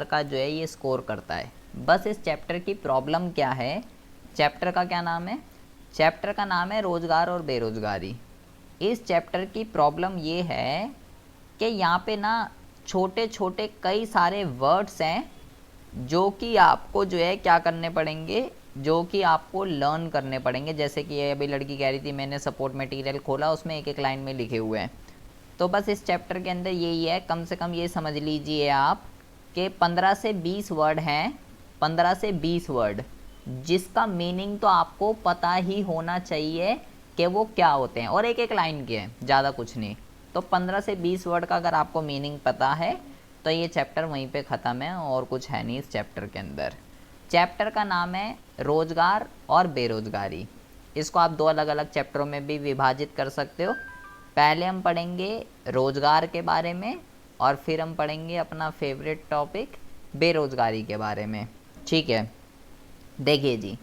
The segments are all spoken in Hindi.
का जो है ये स्कोर करता है। बस इस चैप्टर की प्रॉब्लम क्या है, चैप्टर का क्या नाम है, चैप्टर का नाम है रोजगार और बेरोजगारी। इस चैप्टर की प्रॉब्लम ये है कि यहाँ पे ना छोटे छोटे कई सारे वर्ड्स हैं जो कि आपको जो है क्या करने पड़ेंगे, जो कि आपको लर्न करने पड़ेंगे। जैसे कि ये अभी लड़की कह रही थी मैंने सपोर्ट मटेरियल खोला, उसमें एक एक लाइन में लिखे हुए हैं। तो बस इस चैप्टर के अंदर यही है, कम से कम ये समझ लीजिए आप कि 15 से 20 वर्ड हैं, 15 से 20 वर्ड जिसका मीनिंग तो आपको पता ही होना चाहिए कि वो क्या होते हैं, और एक एक लाइन के हैं, ज़्यादा कुछ नहीं। तो 15 से 20 वर्ड का अगर आपको मीनिंग पता है तो ये चैप्टर वहीं पे ख़त्म है, और कुछ है नहीं इस चैप्टर के अंदर। चैप्टर का नाम है रोजगार और बेरोजगारी। इसको आप दो अलग अलग चैप्टरों में भी विभाजित कर सकते हो। पहले हम पढ़ेंगे रोजगार के बारे में, और फिर हम पढ़ेंगे अपना फेवरेट टॉपिक बेरोजगारी के बारे में। ठीक है, देखिए जी,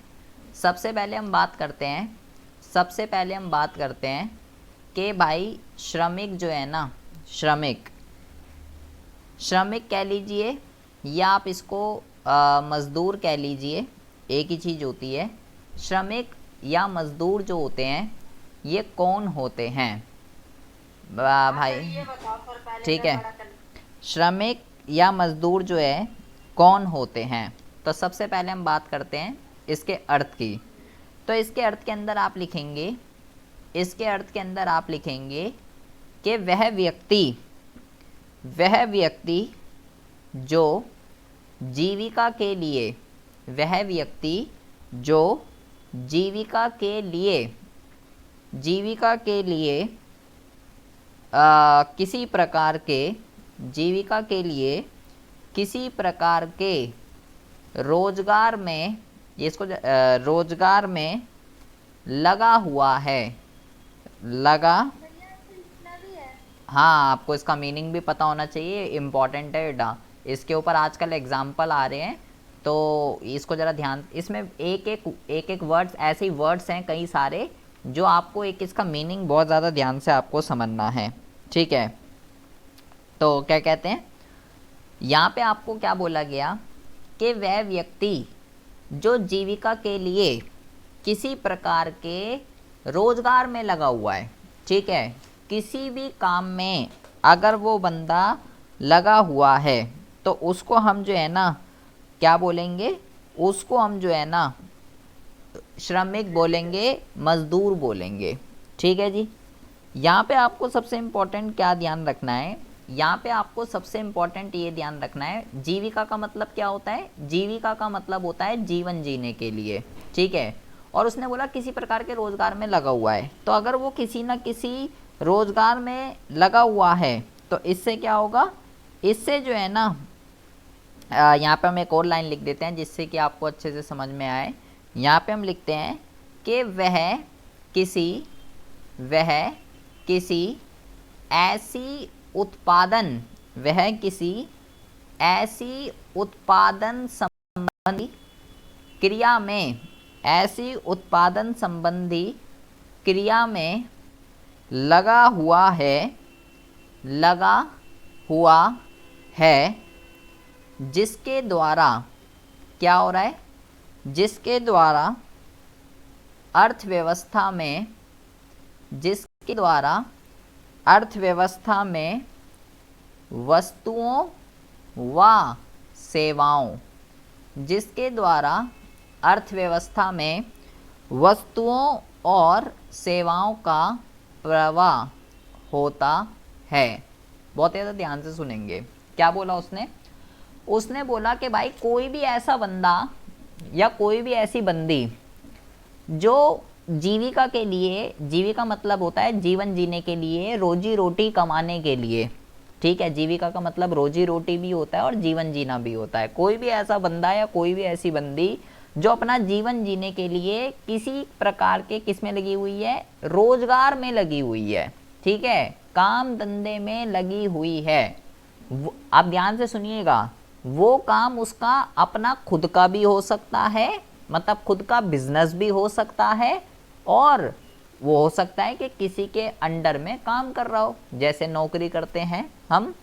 सबसे पहले हम बात करते हैं कि भाई श्रमिक जो है ना, श्रमिक कह लीजिए या आप इसको मज़दूर कह लीजिए, एक ही चीज़ होती है। श्रमिक या मज़दूर जो होते हैं ये कौन होते हैं भाई, ठीक है। श्रमिक या मज़दूर जो है कौन होते हैं, तो सबसे पहले हम बात करते हैं इसके अर्थ की। तो इसके अर्थ के अंदर आप लिखेंगे, कि वह व्यक्ति जो जीविका के लिए किसी प्रकार के रोजगार में, रोजगार में लगा हुआ है। हाँ, आपको इसका मीनिंग भी पता होना चाहिए, इम्पॉर्टेंट है बेटा। इसके ऊपर आजकल एग्जाम्पल आ रहे हैं, तो इसको ज़रा ध्यान, इसमें एक एक वर्ड्स, ऐसे ही वर्ड्स हैं कई सारे जो आपको एक इसका मीनिंग बहुत ज़्यादा ध्यान से आपको समझना है। ठीक है, तो क्या कहते हैं यहाँ पे आपको क्या बोला गया कि वह व्यक्ति जो जीविका के लिए किसी प्रकार के रोजगार में लगा हुआ है। ठीक है, किसी भी काम में अगर वो बंदा लगा हुआ है तो उसको हम जो है ना क्या बोलेंगे, उसको हम जो है ना श्रमिक बोलेंगे, मजदूर बोलेंगे। ठीक है जी, यहाँ पे आपको सबसे इम्पोर्टेंट क्या ध्यान रखना है, यहाँ पे आपको सबसे इम्पोर्टेंट ये ध्यान रखना है, जीविका का मतलब क्या होता है, जीविका का मतलब होता है जीवन जीने के लिए। ठीक है, और उसने बोला किसी प्रकार के रोजगार में लगा हुआ है, तो अगर वो किसी न किसी रोजगार में लगा हुआ है तो इससे क्या होगा, इससे जो है ना यहाँ पे हम एक और लाइन लिख देते हैं जिससे कि आपको अच्छे से समझ में आए। यहाँ पे हम लिखते हैं कि वह किसी ऐसी उत्पादन संबंधी क्रिया में लगा हुआ है, जिसके द्वारा क्या हो रहा है, जिसके द्वारा अर्थव्यवस्था में वस्तुओं व सेवाओं, जिसके द्वारा अर्थव्यवस्था में वस्तुओं और सेवाओं का प्रवाह होता है। बहुत ज़्यादा ध्यान से सुनेंगे। क्या बोला उसने बोला कि भाई कोई भी ऐसा बंदा या कोई भी ऐसी बंदी जो जीविका के लिए, जीविका मतलब होता है जीवन जीने के लिए, रोजी रोटी कमाने के लिए। ठीक है, जीविका का मतलब रोजी रोटी भी होता है और जीवन जीना भी होता है। कोई भी ऐसा बंदा या कोई भी ऐसी बंदी जो अपना जीवन जीने के लिए किसी प्रकार के किस में लगी हुई है, रोजगार में लगी हुई है। ठीक है, काम धंधे में लगी हुई है। आप ध्यान से सुनिएगा, वो काम उसका अपना खुद का भी हो सकता है, मतलब खुद का बिजनेस भी हो सकता है, और वो हो सकता है कि किसी के अंडर में काम कर रहा हो, जैसे नौकरी करते हैं हम,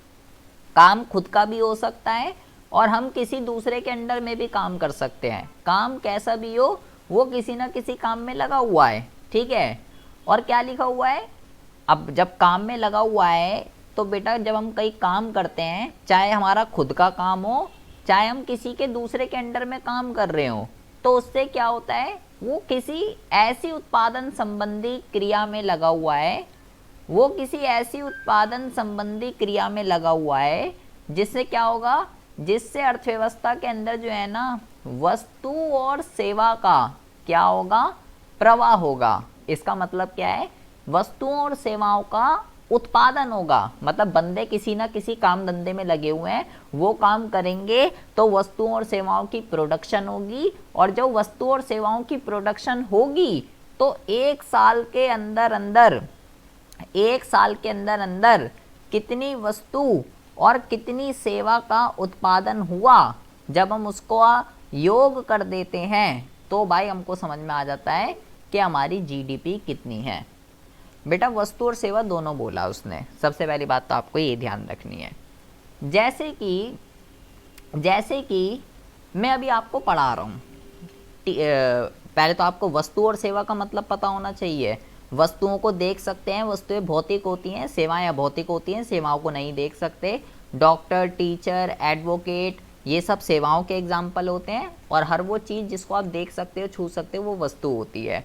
काम खुद का भी हो सकता है और हम किसी दूसरे के अंडर में भी काम कर सकते हैं। काम कैसा भी हो, वो किसी ना किसी काम में लगा हुआ है, ठीक है। और क्या लिखा हुआ है, अब जब काम में लगा हुआ है तो बेटा जब हम कहीं काम करते हैं, चाहे हमारा खुद का काम हो, चाहे हम किसी के दूसरे के अंडर में काम कर रहे हो, तो उससे क्या होता है, वो किसी ऐसी उत्पादन संबंधी क्रिया में लगा हुआ है, वो किसी ऐसी उत्पादन संबंधी क्रिया में लगा हुआ है जिससे क्या होगा, जिससे अर्थव्यवस्था के अंदर जो है ना, वस्तु और सेवा का क्या होगा, प्रवाह होगा। इसका मतलब क्या है, वस्तुओं और सेवाओं का उत्पादन होगा। मतलब बंदे किसी ना किसी काम धंधे में लगे हुए हैं, वो काम करेंगे तो वस्तुओं और सेवाओं की प्रोडक्शन होगी, और जब वस्तुओं और सेवाओं की प्रोडक्शन होगी तो एक साल के अंदर अंदर कितनी वस्तु और कितनी सेवा का उत्पादन हुआ, जब हम उसको योग कर देते हैं तो भाई हमको समझ में आ जाता है कि हमारी जीडीपी कितनी है। बेटा वस्तु और सेवा दोनों बोला उसने, सबसे पहली बात तो आपको ये ध्यान रखनी है। जैसे कि मैं अभी आपको पढ़ा रहा हूँ, पहले तो आपको वस्तु और सेवा का मतलब पता होना चाहिए। वस्तुओं को देख सकते हैं, वस्तुएं भौतिक होती हैं, सेवाएं अभौतिक होती हैं, सेवाओं को नहीं देख सकते। डॉक्टर, टीचर, एडवोकेट, ये सब सेवाओं के एग्जाम्पल होते हैं, और हर वो चीज़ जिसको आप देख सकते हो, छू सकते हो, वो वस्तु होती है।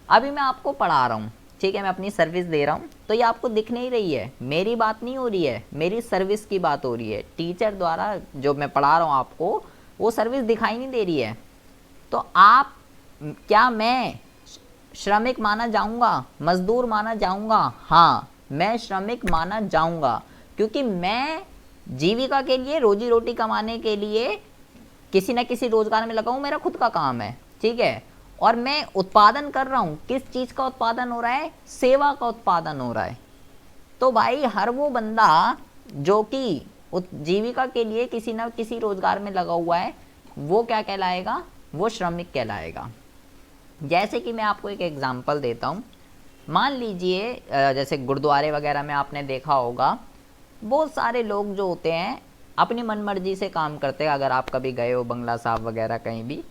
अभी मैं आपको पढ़ा रहा हूँ, ठीक है, मैं अपनी सर्विस दे रहा हूँ, तो ये आपको दिख नहीं रही है, मेरी बात नहीं हो रही है, मेरी सर्विस की बात हो रही है। टीचर द्वारा जो मैं पढ़ा रहा हूँ आपको, वो सर्विस दिखाई नहीं दे रही है। तो आप, क्या मैं श्रमिक माना जाऊंगा, मजदूर माना जाऊंगा? हाँ, मैं श्रमिक माना जाऊंगा, क्योंकि मैं जीविका के लिए, रोजी रोटी कमाने के लिए किसी न किसी रोजगार में लगा हूं, मेरा खुद का काम है, ठीक है, और मैं उत्पादन कर रहा हूं। किस चीज का उत्पादन हो रहा है? सेवा का उत्पादन हो रहा है। तो भाई हर वो बंदा जो कि जीविका के लिए किसी न किसी रोजगार में लगा हुआ है, वो क्या कहलाएगा? वो श्रमिक कहलाएगा। जैसे कि मैं आपको एक एग्जांपल देता हूँ। मान लीजिए जैसे गुरुद्वारे वगैरह में आपने देखा होगा, बहुत सारे लोग जो होते हैं अपनी मनमर्जी से काम करते हैं। अगर आप कभी गए हो बंगला साहब वगैरह कहीं भी,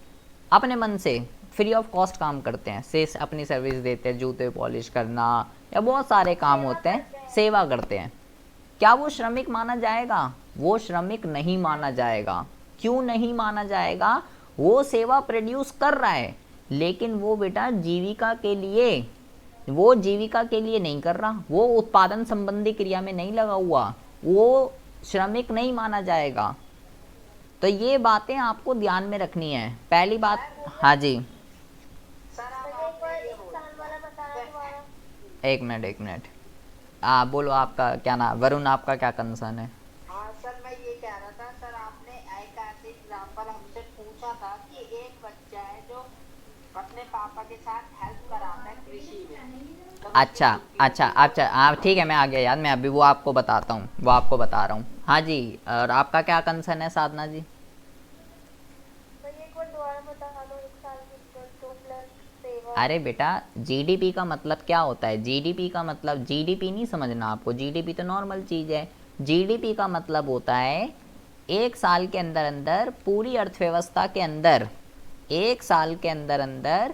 अपने मन से फ्री ऑफ कॉस्ट काम करते हैं, से अपनी सर्विस देते हैं, जूते पॉलिश करना या बहुत सारे काम होते हैं, सेवा करते हैं। क्या वो श्रमिक माना जाएगा? वो श्रमिक नहीं माना जाएगा। क्यों नहीं माना जाएगा? वो सेवा प्रोड्यूस कर रहा है, लेकिन वो बेटा जीविका के लिए, वो जीविका के लिए नहीं कर रहा, वो उत्पादन संबंधी क्रिया में नहीं लगा हुआ, वो श्रमिक नहीं माना जाएगा। तो ये बातें आपको ध्यान में रखनी है। पहली बात, हाँ जी, एक मिनट, बोलो आपका क्या नाम? वरुण, आपका क्या कंसर्न है? हाँ सर, मैं ये कह रहा था सर, आपने एक ऐसे एग्जाम्पल हमसे पूछा था कि एक बच्चा है जो अपने पापा के साथ हेल्प कराता है कृषि में। तो अच्छा, हाँ ठीक है, मैं आ गया याद, मैं अभी वो आपको बताता हूँ, वो आपको बता रहा हूँ। हाँ जी, और आपका क्या कंसर्न है साधना जी? अरे बेटा, जीडीपी का मतलब क्या होता है? जीडीपी का मतलब, जीडीपी नहीं समझना आपको, जीडीपी तो नॉर्मल चीज़ है। जीडीपी का मतलब होता है एक साल के अंदर अंदर पूरी अर्थव्यवस्था के अंदर, एक साल के अंदर अंदर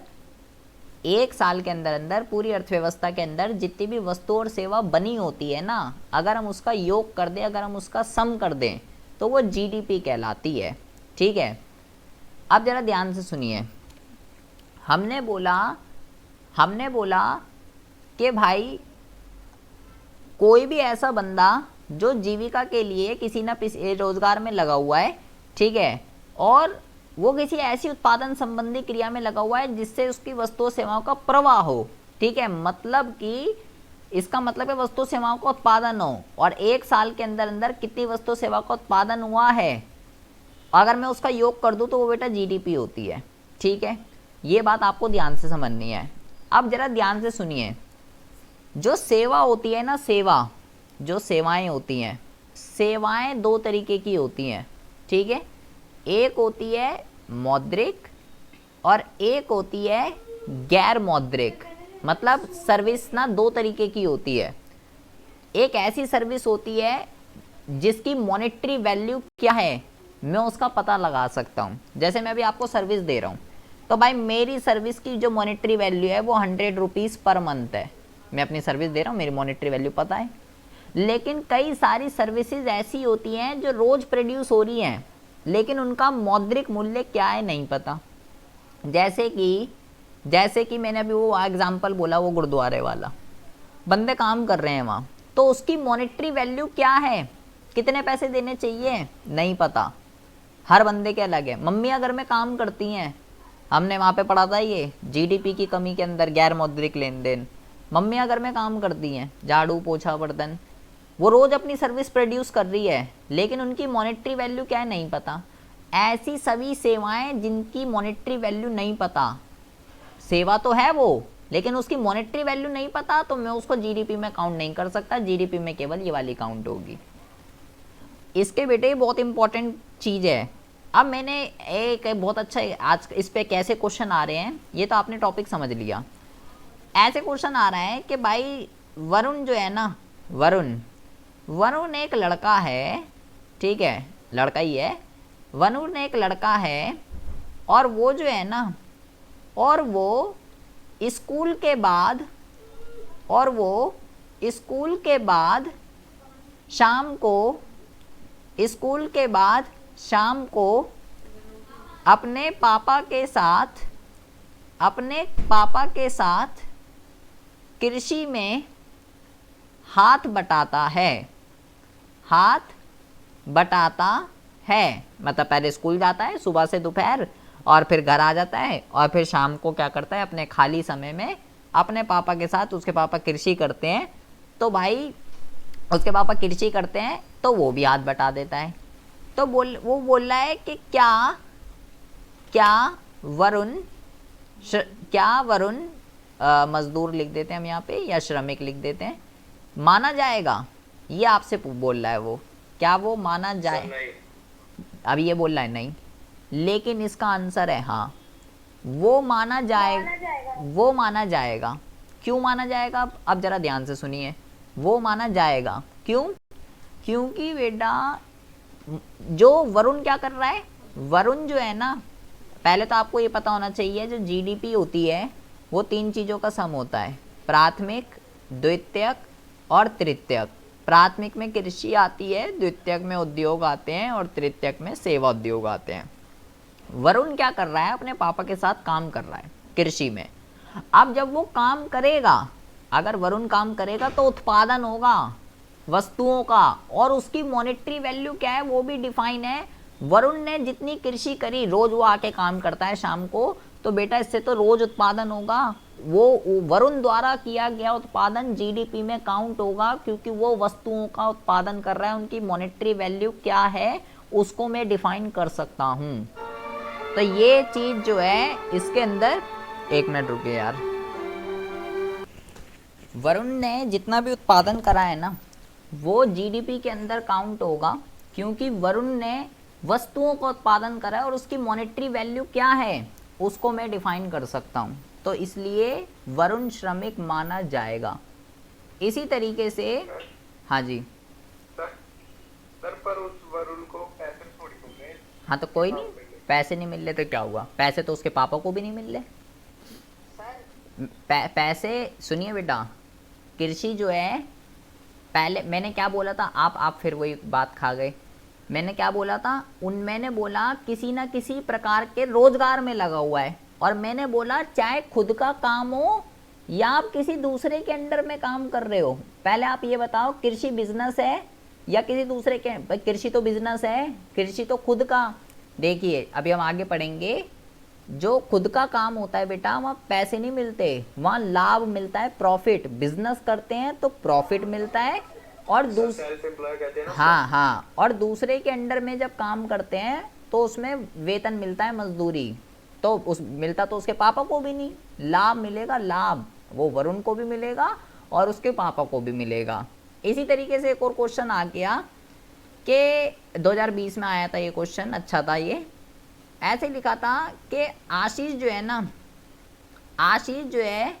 पूरी अर्थव्यवस्था के अंदर जितनी भी वस्तु और सेवा बनी होती है ना, अगर हम उसका योग कर दें, अगर हम उसका सम कर दें, तो वो जीडीपी कहलाती है, ठीक है। अब जरा ध्यान से सुनिए। हमने बोला कि भाई कोई भी ऐसा बंदा जो जीविका के लिए किसी न किसी रोजगार में लगा हुआ है, ठीक है, और वो किसी ऐसी उत्पादन संबंधी क्रिया में लगा हुआ है जिससे उसकी वस्तुओं सेवाओं का प्रवाह हो, ठीक है, मतलब कि इसका मतलब है वस्तु सेवाओं का उत्पादन हो, और एक साल के अंदर अंदर कितनी वस्तु सेवा का उत्पादन हुआ है, अगर मैं उसका योग कर दूं तो वो बेटा जीडीपी होती है, ठीक है। ये बात आपको ध्यान से समझनी है। अब जरा ध्यान से सुनिए, जो सेवा होती है ना, सेवा, जो सेवाएं होती हैं, सेवाएं दो तरीके की होती हैं, ठीक है। एक होती है मौद्रिक और एक होती है गैर मौद्रिक। मतलब सर्विस ना दो तरीके की होती है। एक ऐसी सर्विस होती है जिसकी मॉनेटरी वैल्यू क्या है, मैं उसका पता लगा सकता हूँ। जैसे मैं अभी आपको सर्विस दे रहा हूँ, तो भाई मेरी सर्विस की जो मॉनेटरी वैल्यू है वो 100 रुपीज़ पर मंथ है। मैं अपनी सर्विस दे रहा हूँ, मेरी मॉनेटरी वैल्यू पता है। लेकिन कई सारी सर्विसेज ऐसी होती हैं जो रोज़ प्रोड्यूस हो रही हैं, लेकिन उनका मौद्रिक मूल्य क्या है नहीं पता। जैसे कि मैंने अभी वो एग्जांपल बोला, वो गुरुद्वारे वाला, बंदे काम कर रहे हैं वहाँ, तो उसकी मॉनेटरी वैल्यू क्या है, कितने पैसे देने चाहिए नहीं पता, हर बंदे के अलग है। मम्मी अगर में काम करती हैं, हमने वहाँ पे पढ़ा था ये जीडीपी की कमी के अंदर गैर मौद्रिक लेन देन। मम्मी अगर में काम करती हैं, झाड़ू पोछा बर्तन, वो रोज़ अपनी सर्विस प्रोड्यूस कर रही है, लेकिन उनकी मॉनेटरी वैल्यू क्या है नहीं पता। ऐसी सभी सेवाएं जिनकी मॉनेटरी वैल्यू नहीं पता, सेवा तो है वो लेकिन उसकी मॉनेटरी वैल्यू नहीं पता, तो मैं उसको जीडीपी में काउंट नहीं कर सकता। जीडीपी में केवल ये वाली काउंट होगी। इसके बेटे बहुत इंपॉर्टेंट चीज़ है। अब मैंने एक बहुत अच्छा, आज इस पे कैसे क्वेश्चन आ रहे हैं ये तो आपने टॉपिक समझ लिया। ऐसे क्वेश्चन आ रहा है कि भाई वरुण जो है ना, वरुण एक लड़का है, ठीक है, लड़का ही है, वरुण एक लड़का है, और वो जो है ना, और वो स्कूल के बाद शाम को अपने पापा के साथ कृषि में हाथ बटाता है। मतलब पहले स्कूल जाता है सुबह से दोपहर, और फिर घर आ जाता है, और फिर शाम को क्या करता है, अपने खाली समय में अपने पापा के साथ, उसके पापा कृषि करते हैं, तो भाई उसके पापा कृषि करते हैं तो वो भी हाथ बटा देता है। तो वो बोल रहा है कि क्या वरुण मजदूर लिख देते हैं हम यहाँ पे, या श्रमिक लिख देते हैं, माना जाएगा, ये आपसे बोल रहा है वो, क्या वो माना जाए? अब ये बोल रहा है नहीं, लेकिन इसका आंसर है हाँ, वो माना जाएगा। क्यों माना जाएगा? अब जरा ध्यान से सुनिए, वो माना जाएगा क्यों? क्योंकि बेटा जो वरुण क्या कर रहा है, वरुण जो है ना, पहले तो आपको ये पता होना चाहिए जो जीडीपी होती है वो 3 चीज़ों का सम होता है, प्राथमिक, द्वितीयक और तृतीयक। प्राथमिक में कृषि आती है, द्वितीयक में उद्योग आते हैं, और तृतीयक में सेवा उद्योग आते हैं। वरुण क्या कर रहा है, अपने पापा के साथ काम कर रहा है कृषि में। अब जब वो काम करेगा, अगर वरुण काम करेगा तो उत्पादन होगा वस्तुओं का, और उसकी मॉनेटरी वैल्यू क्या है वो भी डिफाइन है। वरुण ने जितनी कृषि करी, रोज वो आके काम करता है शाम को, तो बेटा इससे तो रोज उत्पादन होगा, वो वरुण द्वारा किया गया उत्पादन जीडीपी में काउंट होगा, क्योंकि वो वस्तुओं का उत्पादन कर रहा है। उनकी मॉनेटरी वैल्यू क्या है उसको मैं डिफाइन कर सकता हूँ। तो ये चीज जो है इसके अंदर, एक मिनट रुकिए यार, वरुण ने जितना भी उत्पादन करा है ना वो जीडीपी के अंदर काउंट होगा, क्योंकि वरुण ने वस्तुओं का उत्पादन करा है और उसकी मॉनेटरी वैल्यू क्या है उसको मैं डिफाइन कर सकता हूँ, तो इसलिए वरुण श्रमिक माना जाएगा। इसी तरीके से हाँ जी सर पर उस वरुण को पैसे थोड़ी मिल रहे हैं। हाँ तो कोई नहीं, पैसे नहीं मिल रहे तो क्या हुआ, पैसे तो उसके पापा को भी नहीं मिल रहे। पैसे सुनिए बेटा, कृषि जो है, पहले मैंने क्या बोला था, आप फिर वही बात खा गए। मैंने क्या बोला था, मैंने बोला किसी ना किसी प्रकार के रोजगार में लगा हुआ है, और मैंने बोला चाहे खुद का काम हो या आप किसी दूसरे के अंडर में काम कर रहे हो। पहले आप ये बताओ, कृषि बिजनेस है या किसी दूसरे के? भाई कृषि तो बिजनेस है, कृषि तो खुद का। देखिए अभी हम आगे पढ़ेंगे, जो खुद का काम होता है बेटा वहाँ पैसे नहीं मिलते, वहाँ लाभ मिलता है, प्रॉफिट। बिजनेस करते हैं तो प्रॉफिट मिलता है, और हाँ, और दूसरे के अंडर में जब काम करते हैं तो उसमें वेतन मिलता है, मजदूरी। तो उस मिलता तो उसके पापा को भी नहीं, लाभ मिलेगा, लाभ वो वरुण को भी मिलेगा और उसके पापा को भी मिलेगा। इसी तरीके से एक और क्वेश्चन आ गया कि 2020 में आया था ये क्वेश्चन, अच्छा था ये। ऐसे लिखा था कि आशीष जो है ना, आशीष जो है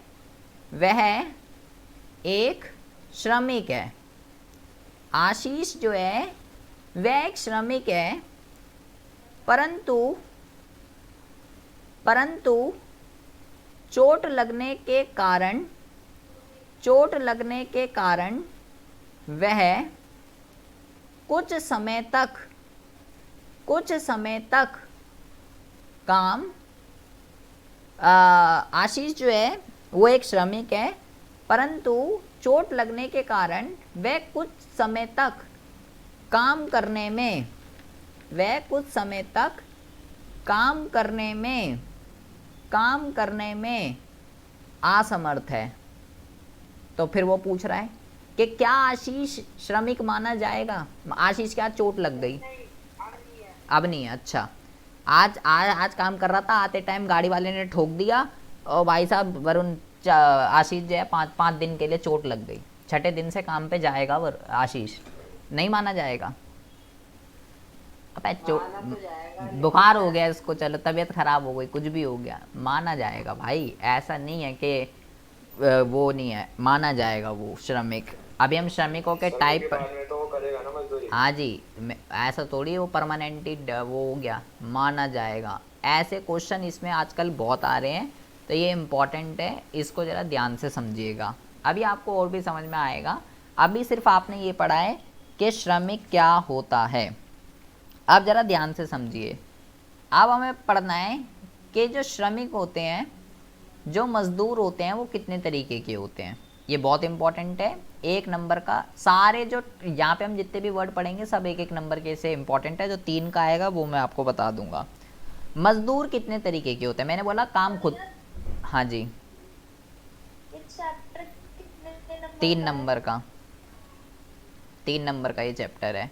वह एक श्रमिक है। आशीष जो है वह एक श्रमिक है, परंतु परंतु चोट लगने के कारण वह कुछ समय तक काम आशीष जो है वो एक श्रमिक है, परंतु चोट लगने के कारण वह कुछ समय तक काम करने में असमर्थ है। तो फिर वो पूछ रहा है कि क्या आशीष श्रमिक माना जाएगा? आशीष क्या चोट लग गई? नहीं, अब नहीं है। अब नहीं है। अच्छा, आज काम कर रहा था, आते टाइम गाड़ी वाले ने ठोक दिया और भाई साहब वरुण आशीष जो है 5 दिन के लिए चोट लग गई, छठे दिन से काम पे जाएगा वो आशीष? नहीं माना जाएगा। माना तो जाएगा, बुखार हो गया इसको, चलो तबीयत खराब हो गई, कुछ भी हो गया, माना जाएगा भाई। ऐसा नहीं है कि वो नहीं है, माना जाएगा वो श्रमिक। अभी हम श्रमिकों के टाइप पर, तो वो करेगा ना मजदूरी। हाँ जी, ऐसा थोड़ी वो परमानेंटली वो हो गया, माना जाएगा। ऐसे क्वेश्चन इसमें आजकल बहुत आ रहे हैं, तो ये इम्पॉर्टेंट है, इसको ज़रा ध्यान से समझिएगा। अभी आपको और भी समझ में आएगा। अभी सिर्फ आपने ये पढ़ा है कि श्रमिक क्या होता है। अब ज़रा ध्यान से समझिए। अब हमें पढ़ना है कि जो श्रमिक होते हैं, जो मज़दूर होते हैं, वो कितने तरीके के होते हैं। ये बहुत इंपॉर्टेंट है। 1 नंबर का सारे जो यहाँ पे हम जितने भी वर्ड पढ़ेंगे सब 1-1 नंबर के से इंपॉर्टेंट है। जो 3 का आएगा वो मैं आपको बता दूंगा। मजदूर कितने तरीके के होते हैं? मैंने बोला काम खुद, हाँ जी, 3 नंबर का, 3 नंबर का ये चैप्टर है।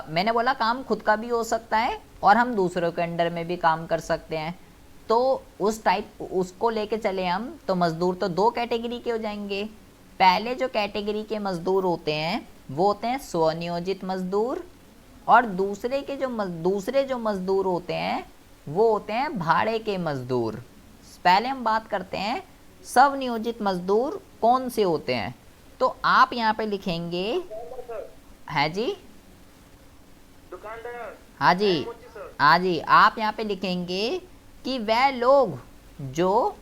मैंने बोला काम खुद का भी हो सकता है और हम दूसरों के अंडर में भी काम कर सकते हैं। तो उस टाइप उसको लेके चले हम, तो मज़दूर तो 2 कैटेगरी के हो जाएंगे। पहले जो कैटेगरी के मज़दूर होते हैं वो होते हैं स्वनियोजित मज़दूर, और दूसरे जो मज़दूर होते हैं वो होते हैं भाड़े के मज़दूर। पहले हम बात करते हैं स्वनियोजित मज़दूर कौन से होते हैं। तो आप यहाँ पे लिखेंगे, है जी, दुकानदार, हाँ जी, हाँ जी, आप यहाँ पे लिखेंगे कि वह लोग जो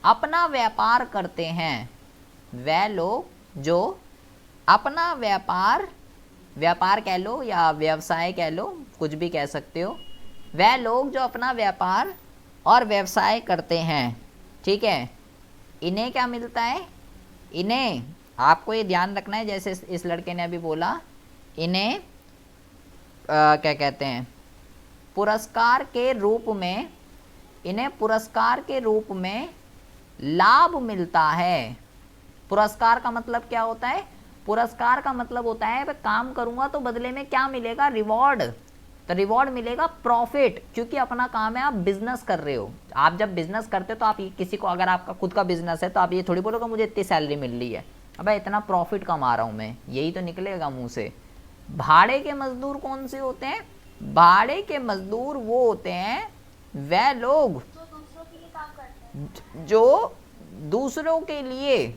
अपना व्यापार करते हैं, वह लोग जो अपना व्यापार कह लो या व्यवसाय कह लो, कुछ भी कह सकते हो, वह लोग जो अपना व्यापार और व्यवसाय करते हैं, ठीक है, इन्हें क्या मिलता है? इन्हें आपको ये ध्यान रखना है, जैसे इस लड़के ने अभी बोला, इन्हें क्या कहते हैं, पुरस्कार के रूप में लाभ मिलता है। पुरस्कार का मतलब क्या होता है? पुरस्कार का मतलब होता है मैं काम करूंगा तो बदले में क्या मिलेगा? रिवॉर्ड। तो रिवॉर्ड मिलेगा प्रॉफिट, क्योंकि अपना काम है, आप बिजनेस कर रहे हो। आप जब बिजनेस करते हो तो आप किसी को, अगर आपका खुद का बिजनेस है तो आप ये थोड़ी बोलोगे मुझे इतनी सैलरी मिल रही है, अबे इतना प्रॉफिट कमा रहा हूँ मैं, यही तो निकलेगा मुंह से। भाड़े के मजदूर कौन से होते हैं? भाड़े के मजदूर वो होते हैं वह लोग जो दूसरों के लिए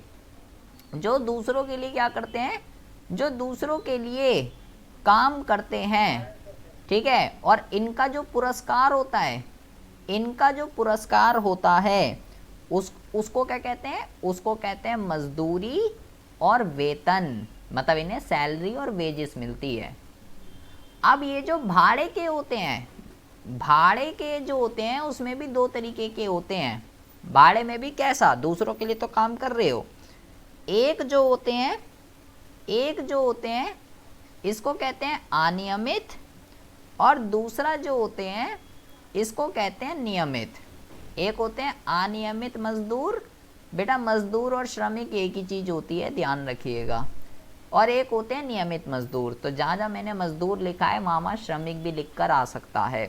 क्या करते हैं? जो दूसरों के लिए काम करते हैं, ठीक है। और इनका जो पुरस्कार होता है, उसको क्या कहते हैं? उसको कहते हैं मजदूरी और वेतन, मतलब इन्हें सैलरी और वेजेस मिलती है। अब ये जो भाड़े के होते हैं, भाड़े के जो होते हैं उसमें भी 2 तरीके के होते हैं। भाड़े में भी कैसा? दूसरों के लिए तो काम कर रहे हो। एक जो होते हैं इसको कहते हैं अनियमित, और दूसरा जो होते हैं इसको कहते हैं नियमित। एक होते हैं अनियमित मजदूर, बेटा मजदूर और श्रमिक एक ही चीज़ होती है, ध्यान रखिएगा। और एक होते हैं नियमित मजदूर। तो जहाँ जहाँ मैंने मजदूर लिखा है मामा श्रमिक भी लिखकर आ सकता है।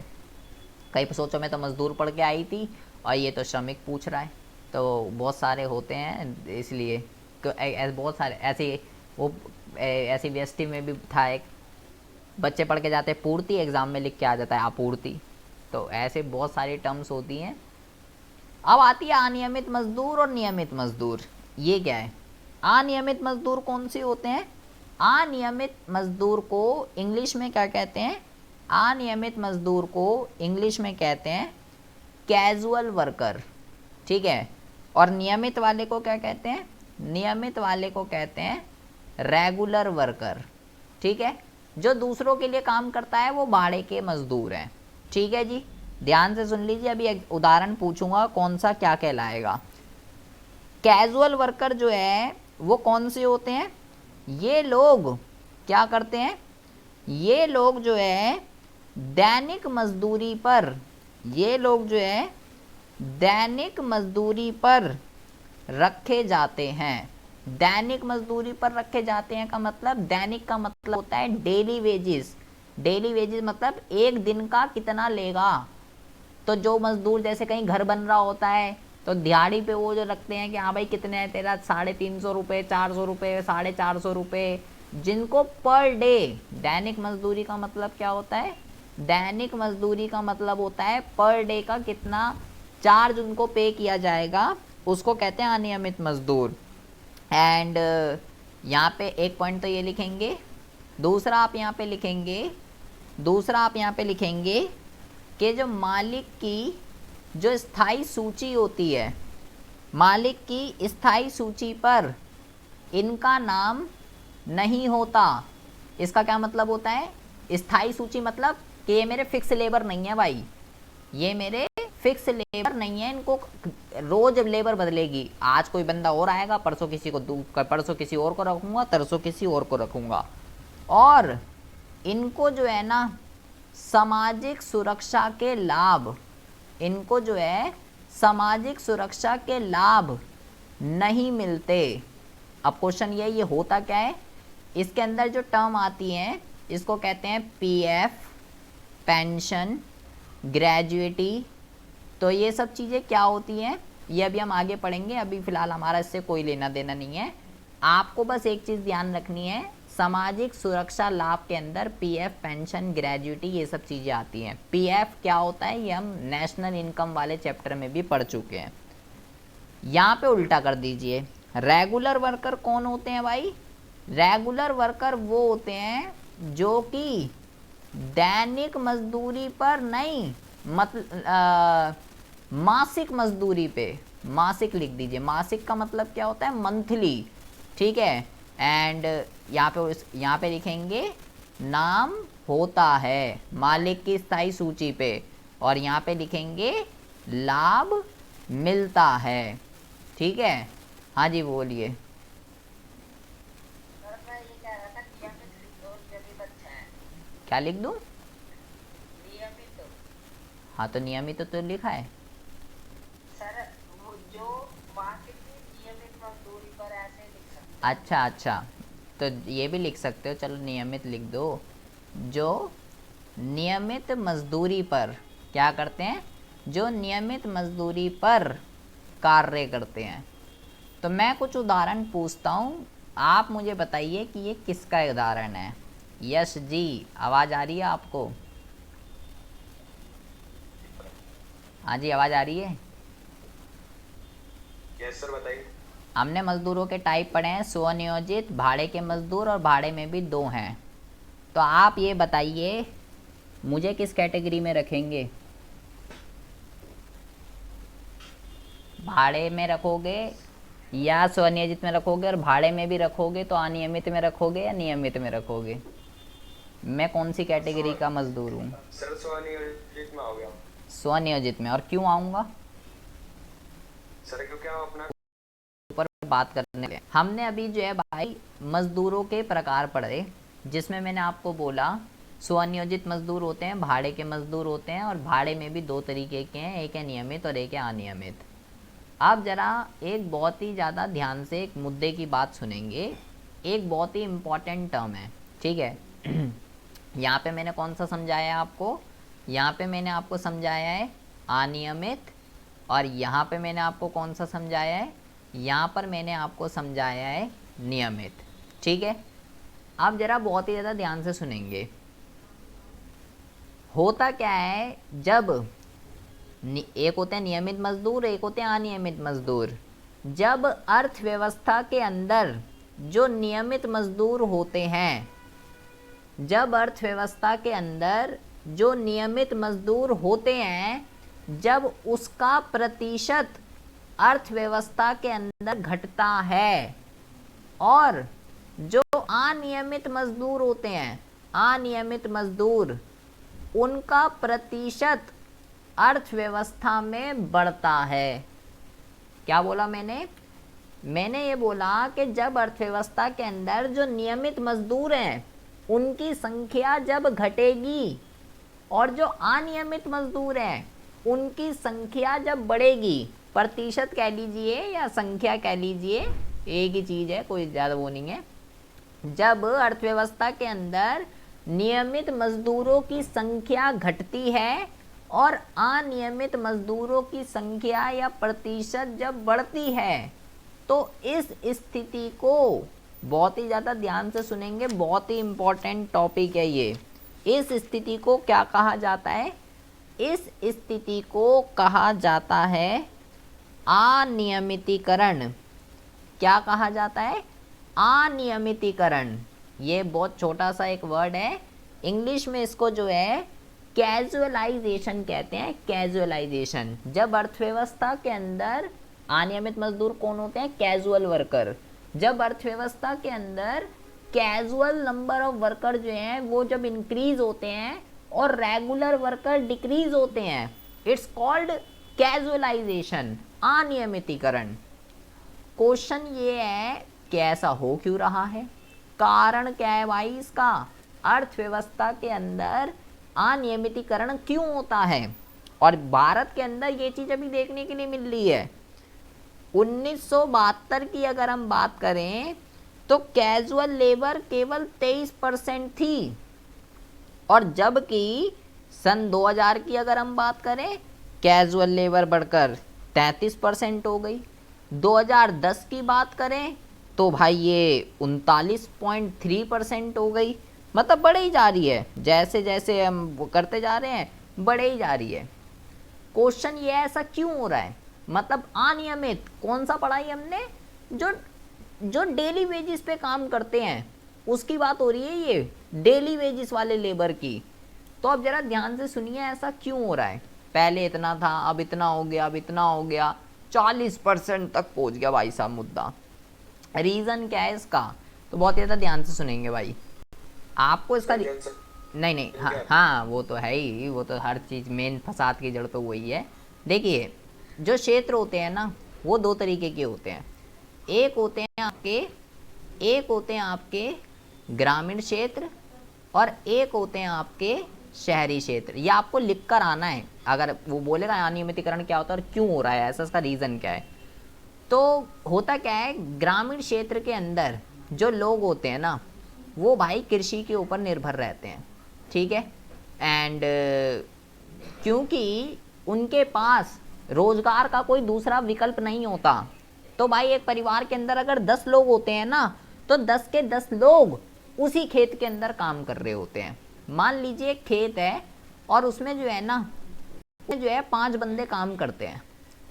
कई सोचो मैं तो मजदूर पढ़ के आई थी और ये तो श्रमिक पूछ रहा है, तो बहुत सारे होते हैं इसलिए बहुत सारे ऐसे। वो ऐसी VST में भी था, एक बच्चे पढ़ के जाते हैं पूर्ति, एग्ज़ाम में लिख के आ जाता है आपूर्ति। तो ऐसे बहुत सारी टर्म्स होती हैं। अब आती है अनियमित मजदूर और नियमित मजदूर। ये क्या है? अनियमित मजदूर कौन से होते हैं? अनियमित मजदूर को इंग्लिश में क्या कहते हैं? अनियमित मजदूर को इंग्लिश में कहते हैं कैजुअल वर्कर, ठीक है। और नियमित वाले को क्या कहते हैं? नियमित वाले को कहते हैं रेगुलर वर्कर, ठीक है। जो दूसरों के लिए काम करता है वो भाड़े के मजदूर हैं, ठीक है जी। ध्यान से सुन लीजिए, अभी एक उदाहरण पूछूंगा कौन सा क्या कहलाएगा। कैजुअल वर्कर जो है वो कौन से होते हैं? ये लोग क्या करते हैं? ये लोग जो है दैनिक मजदूरी पर, ये लोग जो है दैनिक मजदूरी पर रखे जाते हैं। दैनिक मजदूरी पर रखे जाते हैं का मतलब, दैनिक का मतलब होता है डेली वेजेस। डेली वेजेस मतलब एक दिन का कितना लेगा। तो जो मजदूर जैसे कहीं घर बन रहा होता है तो दिहाड़ी पे वो जो रखते हैं कि हाँ भाई कितने है तेरा, 350 रुपये, 400 रुपये, 450 रुपये, जिनको पर डे। दैनिक मजदूरी का मतलब क्या होता है? दैनिक मजदूरी का मतलब होता है पर डे का कितना चार्ज उनको पे किया जाएगा, उसको कहते हैं अनियमित मजदूर। एंड यहाँ पे एक पॉइंट तो ये लिखेंगे। दूसरा आप यहाँ पे लिखेंगे, दूसरा आप यहाँ पे लिखेंगे कि जो मालिक की जो स्थायी सूची होती है, मालिक की स्थायी सूची पर इनका नाम नहीं होता। इसका क्या मतलब होता है? स्थायी सूची मतलब कि ये मेरे फिक्स लेबर नहीं है भाई, ये मेरे फिक्स लेबर नहीं है, इनको रोज लेबर बदलेगी। आज कोई बंदा और आएगा, परसों किसी को परसों किसी और को रखूँगा, तरसों किसी और को रखूँगा। और इनको जो है ना सामाजिक सुरक्षा के लाभ, इनको जो है सामाजिक सुरक्षा के लाभ नहीं मिलते। अब क्वेश्चन ये होता क्या है? इसके अंदर जो टर्म आती है इसको कहते हैं पीएफ, पेंशन, ग्रेजुएटी। तो ये सब चीज़ें क्या होती हैं ये अभी हम आगे पढ़ेंगे, अभी फ़िलहाल हमारा इससे कोई लेना देना नहीं है। आपको बस एक चीज़ ध्यान रखनी है, सामाजिक सुरक्षा लाभ के अंदर पीएफ, पेंशन, ग्रेजुएटी ये सब चीज़ें आती हैं। पीएफ क्या होता है ये हम नेशनल इनकम वाले चैप्टर में भी पढ़ चुके हैं। यहाँ पे उल्टा कर दीजिए, रेगुलर वर्कर कौन होते हैं भाई? रेगुलर वर्कर वो होते हैं जो कि दैनिक मजदूरी पर नहीं, मतलब मासिक मजदूरी पे, मासिक लिख दीजिए। मासिक का मतलब क्या होता है? मंथली, ठीक है। एंड यहाँ पे लिखेंगे नाम होता है मालिक की स्थायी सूची पे, और यहाँ पे लिखेंगे लाभ मिलता है, ठीक है। हाँ जी बोलिए। सर मैं ये कह रहा था नियमित लिख दो, नियमित अच्छा है। क्या लिख दूँ? नियमित। हाँ तो नियमित तो लिखा है सर वो जो मासिक की नियमित मजदूरी पर ऐसे लिख सकते हैं। अच्छा अच्छा, तो ये भी लिख सकते हो, चलो नियमित लिख दो। जो नियमित मजदूरी पर क्या करते हैं? जो नियमित मजदूरी पर कार्य करते हैं। तो मैं कुछ उदाहरण पूछता हूँ, आप मुझे बताइए कि ये किसका उदाहरण है। यश जी, आवाज़ आ रही है आपको? हाँ जी आवाज़ आ रही है। यस सर बताइए। हमने मजदूरों के टाइप पढ़े हैं, स्वनियोजित, भाड़े के मजदूर, और भाड़े में भी 2 हैं। तो आप ये बताइए मुझे किस कैटेगरी में रखेंगे? भाड़े में रखोगे या स्वनियोजित में रखोगे, और भाड़े में भी रखोगे तो अनियमित में रखोगे या नियमित में रखोगे? मैं कौन सी कैटेगरी का मजदूर हूँ? सर स्वनियोजित में आ गया स्वनियोजित में। और क्यों आऊँगा? सर, क्योंकि हम अपना ऊपर बात करने लगे। हमने अभी जो है भाई मजदूरों के प्रकार पढ़े, जिसमें मैंने आपको बोला स्वनियोजित मजदूर होते हैं, भाड़े के मजदूर होते हैं, और भाड़े में भी 2 तरीके के हैं, एक है नियमित और एक है अनियमित। अब ज़रा एक बहुत ही ज़्यादा ध्यान से एक मुद्दे की बात सुनेंगे, एक बहुत ही इम्पॉर्टेंट टर्म है, ठीक है। यहाँ पे मैंने कौन सा समझाया है आपको? यहाँ पे मैंने आपको समझाया है अनियमित, और यहाँ पे मैंने आपको कौन सा समझाया है? यहाँ पर मैंने आपको समझाया है नियमित, ठीक है। अब ज़रा बहुत ही ज़्यादा ध्यान से सुनेंगे। होता क्या है, जब एक होते हैं नियमित मजदूर, एक होते हैं अनियमित मजदूर। जब अर्थव्यवस्था के अंदर जो नियमित मजदूर होते हैं, जब अर्थव्यवस्था के अंदर जो नियमित मजदूर होते हैं जब उसका प्रतिशत अर्थव्यवस्था के अंदर घटता है, और जो अनियमित मजदूर होते हैं, अनियमित मजदूर, उनका प्रतिशत अर्थव्यवस्था में बढ़ता है। क्या बोला मैंने ये बोला कि जब अर्थव्यवस्था के अंदर जो नियमित मजदूर हैं उनकी संख्या जब घटेगी और जो अनियमित मजदूर हैं उनकी संख्या जब बढ़ेगी, प्रतिशत कह लीजिए या संख्या कह लीजिए, एक ही चीज़ है, कोई ज़्यादा वो नहीं है। जब अर्थव्यवस्था के अंदर नियमित मजदूरों की संख्या घटती है और अनियमित मजदूरों की संख्या या प्रतिशत जब बढ़ती है, तो इस स्थिति को, बहुत ही ज़्यादा ध्यान से सुनेंगे, बहुत ही इम्पोर्टेंट टॉपिक है ये, इस स्थिति को क्या कहा जाता है? इस स्थिति को कहा जाता है अनियमितीकरण। क्या कहा जाता है? अनियमितीकरण। ये बहुत छोटा सा एक वर्ड है, इंग्लिश में इसको जो है कैजुअलाइजेशन कहते हैं, कैजुअलाइजेशन। जब अर्थव्यवस्था के अंदर अनियमित मजदूर कौन होते हैं? Casual worker. जब अर्थव्यवस्था के अंदर कैजुअल नंबर ऑफ वर्कर जो हैं वो जब इंक्रीज होते हैं और रेगुलर वर्कर डिक्रीज होते हैं, इट्स कॉल्ड कैजुअलाइजेशन, अनियमितीकरण। क्वेश्चन ये है कि ऐसा हो क्यों रहा है, कारण क्या है भाई इसका? अर्थव्यवस्था के अंदर अनियमितीकरण क्यों होता है? और भारत के अंदर ये चीज़ अभी देखने के लिए मिल रही है। 1972 की अगर हम बात करें तो कैजुअल लेबर केवल 23% थी, और जबकि सन 2000 की अगर हम बात करें कैजुअल लेबर बढ़कर 33% हो गई। 2010 की बात करें तो भाई ये 39.3% हो गई। मतलब बढ़े ही जा रही है, जैसे जैसे हम करते जा रहे हैं बढ़े ही जा रही है। क्वेश्चन ये ऐसा क्यों हो रहा है? मतलब अनियमित कौन सा पढ़ा है हमने? जो डेली वेजिस पे काम करते हैं उसकी बात हो रही है, ये डेली वेजिस वाले लेबर की। तो अब जरा ध्यान से सुनिए ऐसा क्यों हो रहा है। पहले इतना था, अब इतना हो गया, अब इतना हो गया, 40% तक पहुंच गया भाई साहब मुद्दा। रीज़न क्या है इसका? तो बहुत ज़्यादा ध्यान से सुनेंगे भाई, आपको इसका नहीं हाँ वो तो है ही, वो तो हर चीज़ मेन फसाद की जड़ तो वही है। देखिए जो क्षेत्र होते हैं ना वो दो तरीके के होते हैं, एक होते हैं आपके ग्रामीण क्षेत्र और एक होते हैं आपके शहरी क्षेत्र। ये आपको लिख कर आना है, अगर वो बोलेगा अनियमितीकरण क्या होता है और क्यों हो रहा है ऐसा, इसका रीज़न क्या है। तो होता क्या है, ग्रामीण क्षेत्र के अंदर जो लोग होते हैं ना वो भाई कृषि के ऊपर निर्भर रहते हैं, ठीक है। एंड क्योंकि उनके पास रोजगार का कोई दूसरा विकल्प नहीं होता, तो भाई एक परिवार के अंदर अगर 10 लोग होते हैं ना तो 10 के 10 लोग उसी खेत के अंदर काम कर रहे होते हैं। मान लीजिए एक खेत है और उसमें जो है ना 5 बंदे काम करते हैं,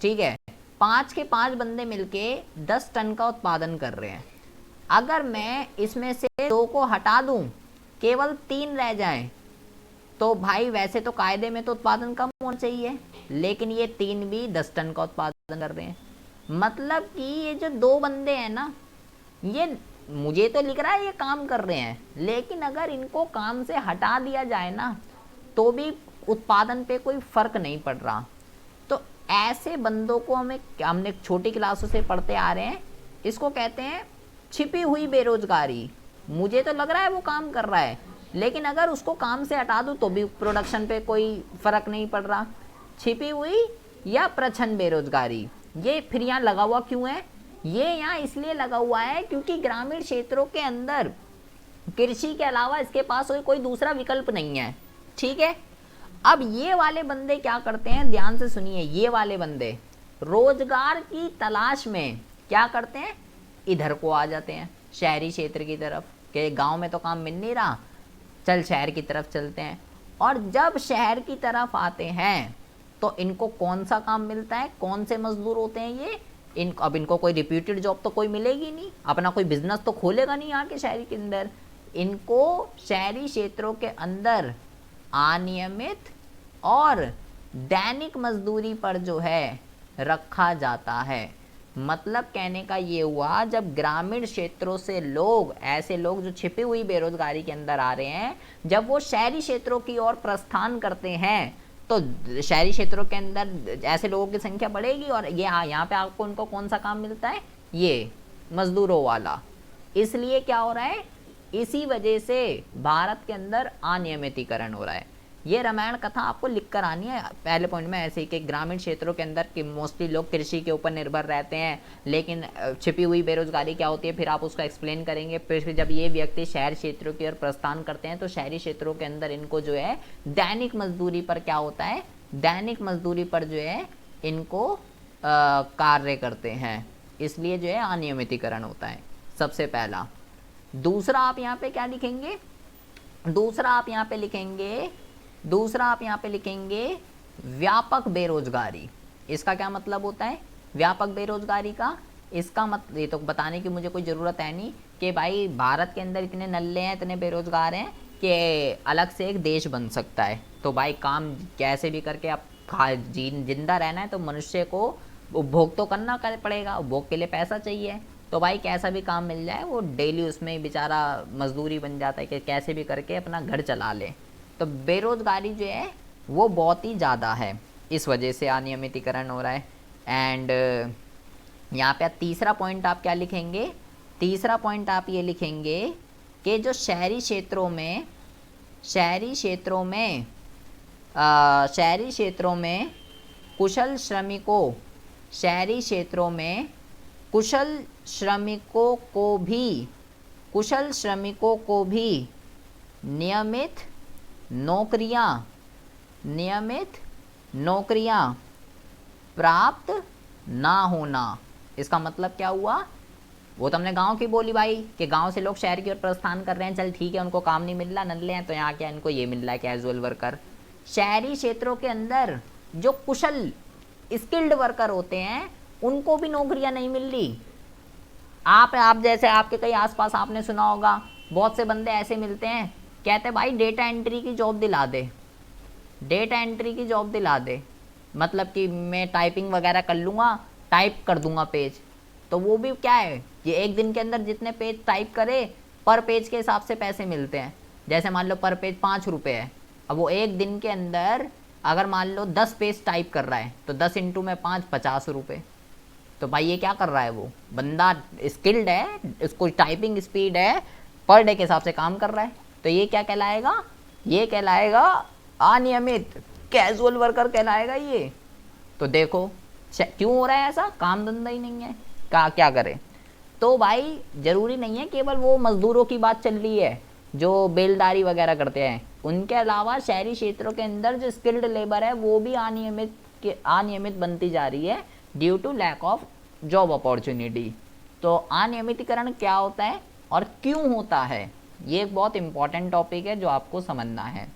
ठीक है। 5 के 5 बंदे मिलके 10 टन का उत्पादन कर रहे हैं। अगर मैं इसमें से 2 को हटा दूं, केवल 3 रह जाएं, तो भाई वैसे तो कायदे में तो उत्पादन कम होना चाहिए, लेकिन ये 3 भी 10 टन का उत्पादन कर रहे हैं। मतलब कि ये जो 2 बंदे हैं ना, ये मुझे तो लिख रहा है ये काम कर रहे हैं, लेकिन अगर इनको काम से हटा दिया जाए ना तो भी उत्पादन पे कोई फर्क नहीं पड़ रहा। तो ऐसे बंदों को हमने छोटी क्लासों से पढ़ते आ रहे हैं, इसको कहते हैं छिपी हुई बेरोजगारी। मुझे तो लग रहा है वो काम कर रहा है, लेकिन अगर उसको काम से हटा दूँ तो भी प्रोडक्शन पे कोई फर्क नहीं पड़ रहा। छिपी हुई या प्रच्छन्न बेरोजगारी, ये फिर यहाँ लगा हुआ क्यों है? ये यहाँ इसलिए लगा हुआ है क्योंकि ग्रामीण क्षेत्रों के अंदर कृषि के अलावा इसके पास कोई दूसरा विकल्प नहीं है, ठीक है। अब ये वाले बंदे क्या करते हैं, ध्यान से सुनिए, ये वाले बंदे रोजगार की तलाश में क्या करते हैं, इधर को आ जाते हैं शहरी क्षेत्र की तरफ, कि गांव में तो काम मिल नहीं रहा, चल शहर की तरफ चलते हैं। और जब शहर की तरफ आते हैं तो इनको कौन सा काम मिलता है, कौन से मजदूर होते हैं ये? अब इनको कोई रिप्यूटेड जॉब तो कोई मिलेगी नहीं, अपना कोई बिजनेस तो खोलेगा नहीं यहाँ के शहरी के अंदर। इनको शहरी क्षेत्रों के अंदर अनियमित और दैनिक मजदूरी पर जो है रखा जाता है। मतलब कहने का ये हुआ, जब ग्रामीण क्षेत्रों से लोग, ऐसे लोग जो छिपी हुई बेरोजगारी के अंदर आ रहे हैं, जब वो शहरी क्षेत्रों की ओर प्रस्थान करते हैं तो शहरी क्षेत्रों के अंदर ऐसे लोगों की संख्या बढ़ेगी और ये यहाँ पे आपको उनको कौन सा काम मिलता है, ये मजदूरों वाला। इसलिए क्या हो रहा है, इसी वजह से भारत के अंदर अनियमितीकरण हो रहा है। ये रामायण कथा आपको लिख कर आनी है पहले पॉइंट में, ऐसे ही कि ग्रामीण क्षेत्रों के अंदर कि मोस्टली लोग कृषि के ऊपर निर्भर रहते हैं, लेकिन छिपी हुई बेरोजगारी क्या होती है, फिर आप उसको एक्सप्लेन करेंगे। फिर जब ये व्यक्ति शहर क्षेत्रों की ओर प्रस्थान करते हैं तो शहरी क्षेत्रों के अंदर इनको जो है दैनिक मजदूरी पर क्या होता है, दैनिक मजदूरी पर जो है इनको कार्य करते हैं, इसलिए जो है अनियमितीकरण होता है, सबसे पहला। दूसरा आप यहाँ पे क्या लिखेंगे, दूसरा आप यहाँ पे लिखेंगे व्यापक बेरोजगारी। इसका क्या मतलब होता है व्यापक बेरोजगारी का? इसका मतलब, ये तो बताने की मुझे कोई ज़रूरत है नहीं कि भाई भारत के अंदर इतने नल्ले हैं, इतने बेरोजगार हैं कि अलग से एक देश बन सकता है। तो भाई काम कैसे भी करके अब जिंदा रहना है तो मनुष्य को उपभोग तो करना पड़ेगा, उपभोग के लिए पैसा चाहिए। तो भाई कैसा भी काम मिल जाए वो डेली उसमें बेचारा मजदूरी बन जाता है कि कैसे भी करके अपना घर चला ले। तो बेरोजगारी जो है वो बहुत ही ज़्यादा है, इस वजह से अनियमितीकरण हो रहा है। एंड यहाँ पे तीसरा पॉइंट आप क्या लिखेंगे, तीसरा पॉइंट आप ये लिखेंगे कि जो शहरी क्षेत्रों में कुशल श्रमिकों, शहरी क्षेत्रों में कुशल श्रमिकों को भी नियमित नौकरियां प्राप्त ना होना। इसका मतलब क्या हुआ, वो तो हमने गांव की बोली भाई कि गांव से लोग शहर की ओर प्रस्थान कर रहे हैं, चल ठीक है उनको काम नहीं मिल रहा, नल्ले हैं, तो यहाँ क्या इनको ये मिल रहा है कैजुअल वर्कर। शहरी क्षेत्रों के अंदर जो कुशल स्किल्ड वर्कर होते हैं उनको भी नौकरियां नहीं मिल रही। आप जैसे आपके कई आसपास आपने सुना होगा, बहुत से बंदे ऐसे मिलते हैं, कहते भाई डेटा एंट्री की जॉब दिला दे, डेटा एंट्री की जॉब दिला दे, मतलब कि मैं टाइपिंग वगैरह कर लूँगा, टाइप कर दूंगा पेज। तो वो भी क्या है, ये एक दिन के अंदर जितने पेज टाइप करे पर पेज के हिसाब से पैसे मिलते हैं। जैसे मान लो पर पेज 5 रुपये है, अब वो एक दिन के अंदर अगर मान लो 10 पेज टाइप कर रहा है तो 10 इंटू में 5 50 रुपये। तो भाई ये क्या कर रहा है, वो बंदा स्किल्ड है, उसको टाइपिंग स्पीड है, पर डे के हिसाब से काम कर रहा है। तो ये क्या कहलाएगा, ये कहलाएगा अनियमित, कैजुअल वर्कर कहलाएगा ये। तो देखो क्यों हो रहा है ऐसा, काम धंधा ही नहीं है, क्या करें। तो भाई ज़रूरी नहीं है केवल वो मज़दूरों की बात चल रही है जो बेलदारी वगैरह करते हैं, उनके अलावा शहरी क्षेत्रों के अंदर जो स्किल्ड लेबर है वो भी अनियमित बनती जा रही है due to lack of job opportunity. तो अनियमितीकरण क्या होता है और क्यों होता है, ये एक बहुत इंपॉर्टेंट टॉपिक है जो आपको समझना है।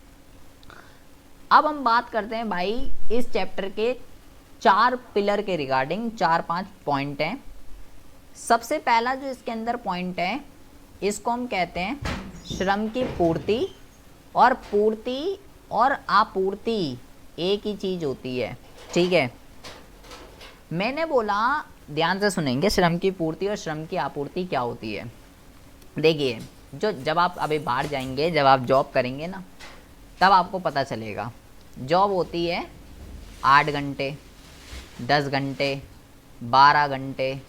अब हम बात करते हैं भाई इस चैप्टर के 4 पिलर के रिगार्डिंग, 4-5 पॉइंट हैं। सबसे पहला जो इसके अंदर पॉइंट है, इसको हम कहते हैं श्रम की पूर्ति। और पूर्ति और आपूर्ति एक ही चीज़ होती है, ठीक है। मैंने बोला, ध्यान से सुनेंगे, श्रम की पूर्ति और श्रम की आपूर्ति क्या होती है। देखिए, जब आप अभी बाहर जाएंगे, जब आप जॉब करेंगे ना, तब आपको पता चलेगा। जॉब होती है 8 घंटे, 10 घंटे, 12 घंटे,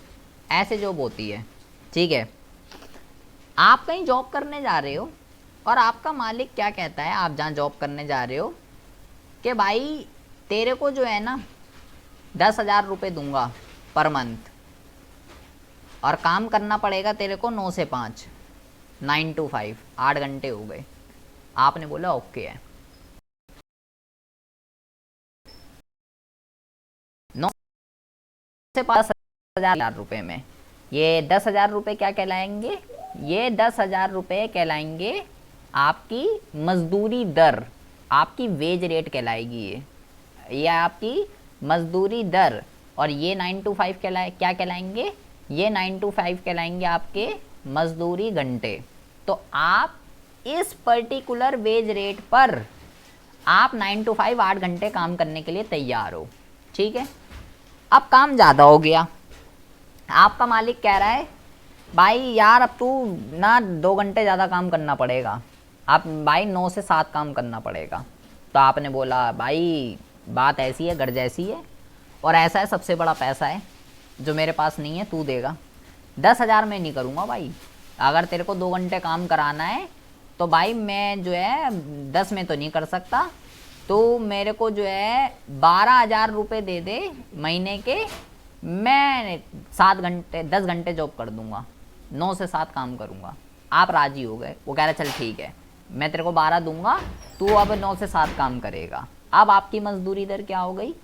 ऐसे जॉब होती है, ठीक है। आप कहीं जॉब करने जा रहे हो और आपका मालिक क्या कहता है, आप जहाँ जॉब करने जा रहे हो, कि भाई तेरे को जो है ना 10,000 रुपये दूंगा पर मंथ, और काम करना पड़ेगा तेरे को 9 से 5, 9 to 5, 8 घंटे हो गए। आपने बोला ओके है, 9 से 5,000 रुपये में ये 10,000 रुपये क्या कहलाएंगे, ये 10,000 रुपये कहलाएंगे आपकी मजदूरी दर, आपकी वेज रेट कहलाएगी ये आपकी मजदूरी दर। और ये 9 to 5 क्या कहलाएंगे, ये 9 to 5 कहलाएंगे आपके मजदूरी घंटे। तो आप इस पर्टिकुलर वेज रेट पर आप 9 to 5 8 घंटे काम करने के लिए तैयार हो, ठीक है। अब काम ज़्यादा हो गया, आपका मालिक कह रहा है भाई यार अब तू ना 2 घंटे ज़्यादा काम करना पड़ेगा, आप भाई 9 से 7 काम करना पड़ेगा। तो आपने बोला भाई बात ऐसी है, घर जैसी है, और ऐसा है सबसे बड़ा पैसा है जो मेरे पास नहीं है, तू देगा। 10,000 में नहीं करूँगा भाई, अगर तेरे को 2 घंटे काम कराना है तो भाई मैं जो है 10 में तो नहीं कर सकता, तो मेरे को जो है 12,000 रुपये दे दे महीने के, मैं 7 घंटे 10 घंटे जॉब कर दूंगा, 9 से 7 काम करूंगा। आप राजी हो गए, वो कह रहे चल ठीक है मैं तेरे को 12 दूंगा, तू अब 9 से 7 काम करेगा। अब आपकी मजदूरी दर क्या हो गई,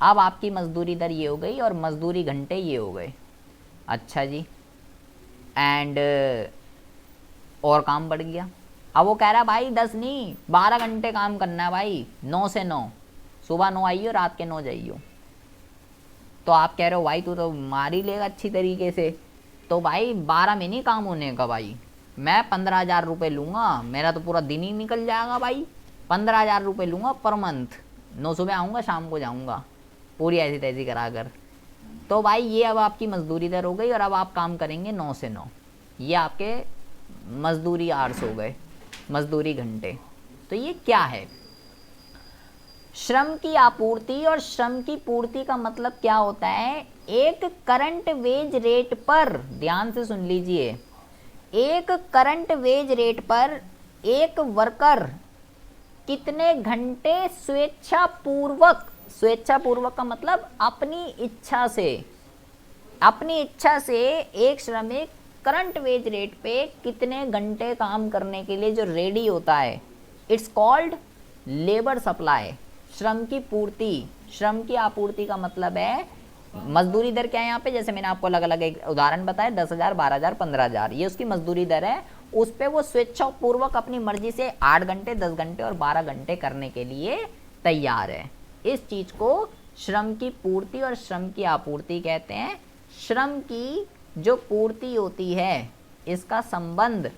अब आपकी मजदूरी दर ये हो गई और मजदूरी घंटे ये हो गए। अच्छा जी, एंड और काम बढ़ गया। अब वो कह रहा है भाई 10 नहीं 12 घंटे काम करना है भाई, 9 से 9, सुबह 9 आइयो रात के 9 जाइयो। तो आप कह रहे हो भाई तू तो मार ही लेगा अच्छी तरीके से, तो भाई 12 में नहीं काम होने का भाई, मैं 15,000 रुपये लूँगा, मेरा तो पूरा दिन ही निकल जाएगा भाई। 15,000 रुपये लूँगा पर मंथ, 9 सुबह आऊँगा शाम को जाऊँगा, पूरी ऐसी तैसी करा कर। तो भाई ये अब आपकी मजदूरी दर हो गई, और अब आप काम करेंगे 9 से 9, ये आपके मजदूरी आवर्स हो गए, मजदूरी घंटे। तो ये क्या है, श्रम की आपूर्ति और श्रम की पूर्ति का मतलब क्या होता है, एक करंट वेज रेट पर, ध्यान से सुन लीजिए, एक करंट वेज रेट पर एक वर्कर कितने घंटे स्वेच्छापूर्वक, स्वेच्छापूर्वक का मतलब अपनी इच्छा से, अपनी इच्छा से एक श्रमिक करंट वेज रेट पे कितने घंटे काम करने के लिए जो रेडी होता है, इट्स कॉल्ड लेबर सप्लाई। श्रम की पूर्ति, श्रम की आपूर्ति का मतलब है मजदूरी दर क्या है यहाँ पे, जैसे मैंने आपको अलग अलग एक उदाहरण बताया, 10,000 12,000 15,000, ये उसकी मजदूरी दर है। उस पे वो स्वेच्छापूर्वक अपनी मर्जी से 8 घंटे 10 घंटे और 12 घंटे करने के लिए तैयार है। इस चीज को श्रम की पूर्ति और श्रम की आपूर्ति कहते हैं। श्रम की जो पूर्ति होती है इसका संबंध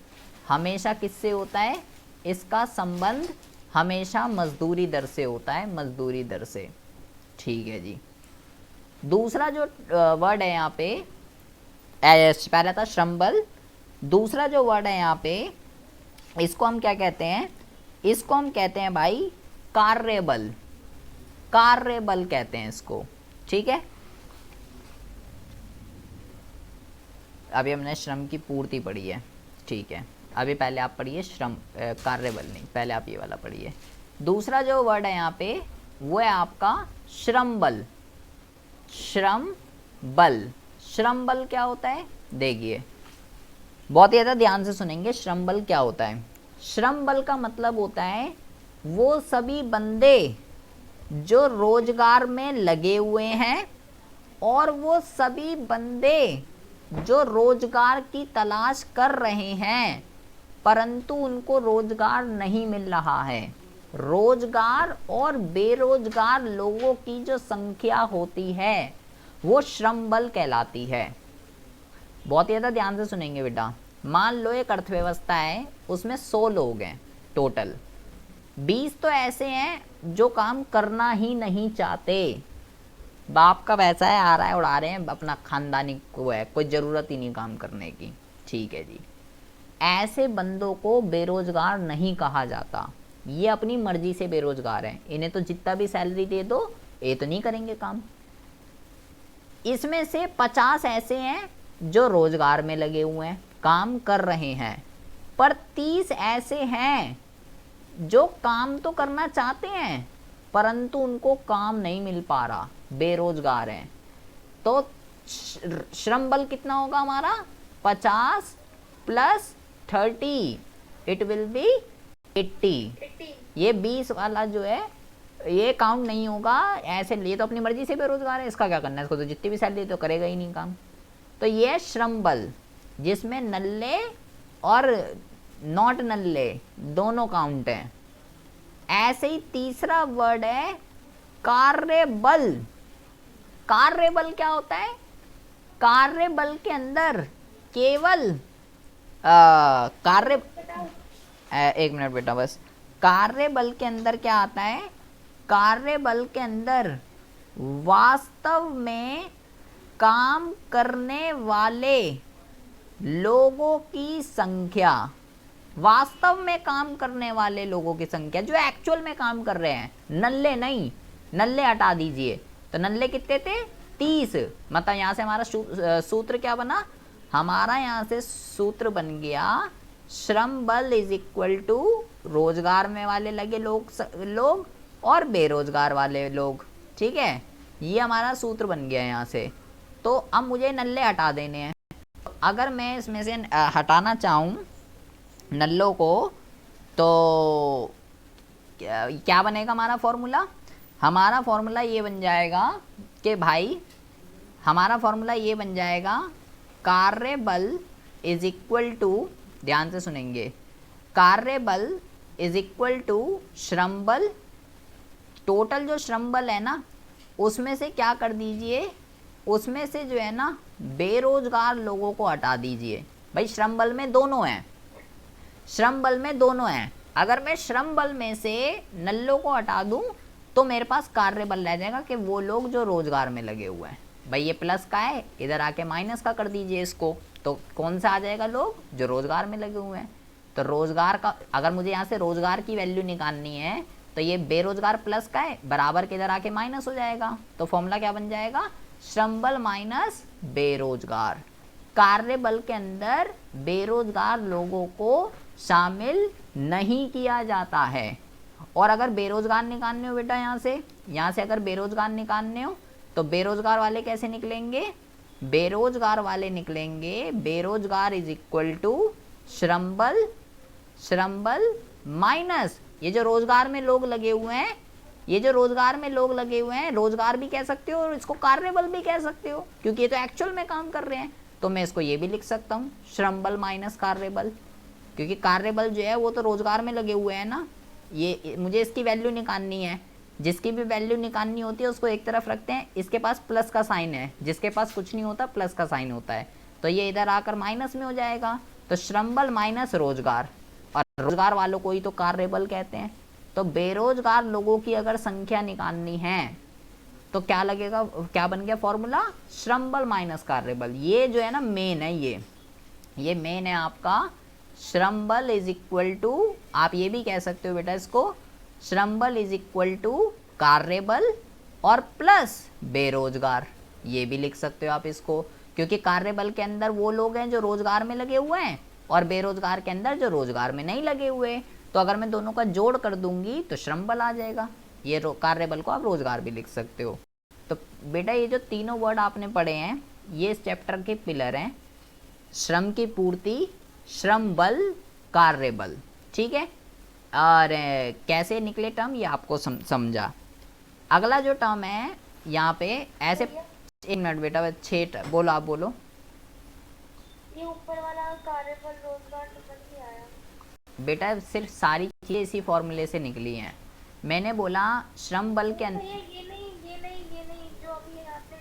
हमेशा किससे होता है, इसका संबंध हमेशा मजदूरी दर से होता है, मजदूरी दर से, ठीक है जी। दूसरा जो वर्ड है यहाँ पे, पहला था श्रम बल, दूसरा जो वर्ड है यहाँ पे इसको हम क्या कहते हैं, इसको हम कहते हैं भाई कार्यबल, कार्यबल कहते हैं इसको, ठीक है। अभी हमने श्रम की पूर्ति पढ़ी है, ठीक है, अभी पहले आप पढ़िए श्रम, कार्यबल नहीं, पहले आप ये वाला पढ़िए। दूसरा जो वर्ड है यहाँ पे वो है आपका श्रम बल, श्रम बल। श्रम बल क्या होता है, देखिए बहुत ही ज़्यादा ध्यान से सुनेंगे, श्रम बल क्या होता है। श्रम बल का मतलब होता है वो सभी बंदे जो रोजगार में लगे हुए हैं, और वो सभी बंदे जो रोजगार की तलाश कर रहे हैं परंतु उनको रोजगार नहीं मिल रहा है। रोजगार और बेरोजगार लोगों की जो संख्या होती है वो श्रम बल कहलाती है। बहुत ही ज़्यादा ध्यान से सुनेंगे बेटा। मान लो एक अर्थव्यवस्था है, उसमें 100 लोग हैं टोटल, 20 तो ऐसे हैं जो काम करना ही नहीं चाहते, बाप का पैसा है आ रहा है उड़ा रहे हैं, अपना खानदानी को है, कोई ज़रूरत ही नहीं काम करने की, ठीक है जी। ऐसे बंदों को बेरोजगार नहीं कहा जाता, ये अपनी मर्जी से बेरोजगार हैं, इन्हें तो जितना भी सैलरी दे दो ये तो नहीं करेंगे काम। इसमें से 50 ऐसे हैं जो रोजगार में लगे हुए हैं, काम कर रहे हैं, पर 30 ऐसे हैं जो काम तो करना चाहते हैं परंतु उनको काम नहीं मिल पा रहा, बेरोजगार हैं। तो श्रम बल कितना होगा हमारा, 50 + 30, इट विल बी 80। ये 20 वाला जो है ये काउंट नहीं होगा ऐसे, ये तो अपनी मर्जी से बेरोजगार है, इसका क्या करना है, इसको तो जितनी भी सैलरी तो करेगा ही नहीं काम। तो ये श्रम बल जिसमें नल्ले और नॉट नल्ले दोनों काउंट हैं। ऐसे ही तीसरा वर्ड है कार्यबल। कार्यबल क्या होता है, कार्यबल के अंदर केवल कार्य, एक मिनट बेटा बस, कार्य बल के अंदर क्या आता है, कार्य बल के अंदर वास्तव में काम करने वाले लोगों की संख्या, वास्तव में काम करने वाले लोगों की संख्या, जो एक्चुअल में काम कर रहे हैं, नल्ले नहीं, नल्ले हटा दीजिए, तो नल्ले कितने थे 30, मतलब यहाँ से हमारा सूत्र क्या बना, हमारा यहाँ से सूत्र बन गया श्रम बल इज इक्वल टू रोजगार में वाले लगे लोग और बेरोजगार वाले लोग, ठीक है, ये हमारा सूत्र बन गया यहाँ से। तो अब मुझे नल्ले हटा देने हैं, अगर मैं इसमें से हटाना चाहूँ नल्लों को, तो क्या बनेगा हमारा फॉर्मूला, हमारा फॉर्मूला ये बन जाएगा कि भाई, हमारा फॉर्मूला ये बन जाएगा कार्य बल इज इक्वल टू, ध्यान से सुनेंगे, कार्य बल इज इक्वल टू श्रम बल, टोटल जो श्रम बल है ना उसमें से क्या कर दीजिए, उसमें से जो है ना बेरोजगार लोगों को हटा दीजिए। भाई श्रम बल में दोनों हैं, श्रम बल में दोनों हैं, अगर मैं श्रम बल में से नल्लों को हटा दूं तो मेरे पास कार्य बल रह जाएगा कि वो लोग जो रोजगार में लगे हुए हैं। भाई ये प्लस का है, इधर आके माइनस का कर दीजिए इसको, तो कौन सा आ जाएगा, लोग जो रोजगार में लगे हुए हैं। तो रोजगार का, अगर मुझे यहाँ से रोजगार की वैल्यू निकालनी है तो ये बेरोजगार प्लस का है, बराबर के इधर आके माइनस हो जाएगा, तो फॉर्मूला क्या बन जाएगा, श्रम बल माइनस बेरोजगार। कार्य बल के अंदर बेरोजगार लोगों को शामिल नहीं किया जाता है। और अगर बेरोजगार निकालने हो बेटा, यहाँ से अगर बेरोजगार निकालने हो तो बेरोजगार वाले कैसे निकलेंगे, बेरोजगार वाले निकलेंगे, बेरोजगार इज इक्वल टू श्रम बल माइनस ये जो रोजगार में लोग लगे हुए हैं, ये जो रोजगार में लोग लगे हुए हैं, रोजगार भी कह सकते हो और इसको कार्य बल भी कह सकते हो, क्योंकि ये तो एक्चुअल में काम कर रहे हैं। तो मैं इसको ये भी लिख सकता हूँ श्रम बल माइनस कार्य बल, क्योंकि कार्य बल जो है वो तो रोजगार में लगे हुए हैं ना, ये मुझे इसकी वैल्यू निकालनी है, जिसकी भी वैल्यू निकालनी होती है उसको एक तरफ रखते हैं, इसके पास प्लस का साइन है, जिसके पास कुछ नहीं होता प्लस का साइन होता है, तो ये इधर आकर माइनस में हो जाएगा। तो श्रम बल माइनस रोजगार, और रोजगार वालों को ही तो कार्य बल कहते हैं। तो बेरोजगार लोगों की अगर संख्या निकालनी है तो क्या लगेगा, क्या बन गया फॉर्मूला, श्रम बल माइनस कार्य बल। ये जो है ना मेन है, ये मेन है आपका। श्रम बल इज इक्वल टू, आप ये भी कह सकते हो बेटा इसको, श्रम बल इज इक्वल टू कार्य बल और प्लस बेरोजगार, ये भी लिख सकते हो आप इसको, क्योंकि कार्य बल के अंदर वो लोग हैं जो रोजगार में लगे हुए हैं और बेरोजगार के अंदर जो रोजगार में नहीं लगे हुए। तो अगर मैं दोनों का जोड़ कर दूंगी तो श्रम बल आ जाएगा, ये कार्य बल को आप रोजगार भी लिख सकते हो। तो बेटा ये जो तीनों वर्ड आपने पढ़े हैं ये इस चैप्टर के पिलर हैं, श्रम की पूर्ति, श्रम बल, कार्य बल, ठीक है। और कैसे निकले टर्म ये आपको समझा। अगला जो टर्म है यहाँ पे ऐसे, एक मिनट बेटा, 6 बोलो, आप बोलो। ये ऊपर वाला कार्य बल रोजगार समझ नहीं आया बेटा, सिर्फ सारी चीजें इसी फॉर्मूले से निकली हैं। मैंने बोला श्रम बल के अंदर, ये नहीं जो अभी यहाँ पे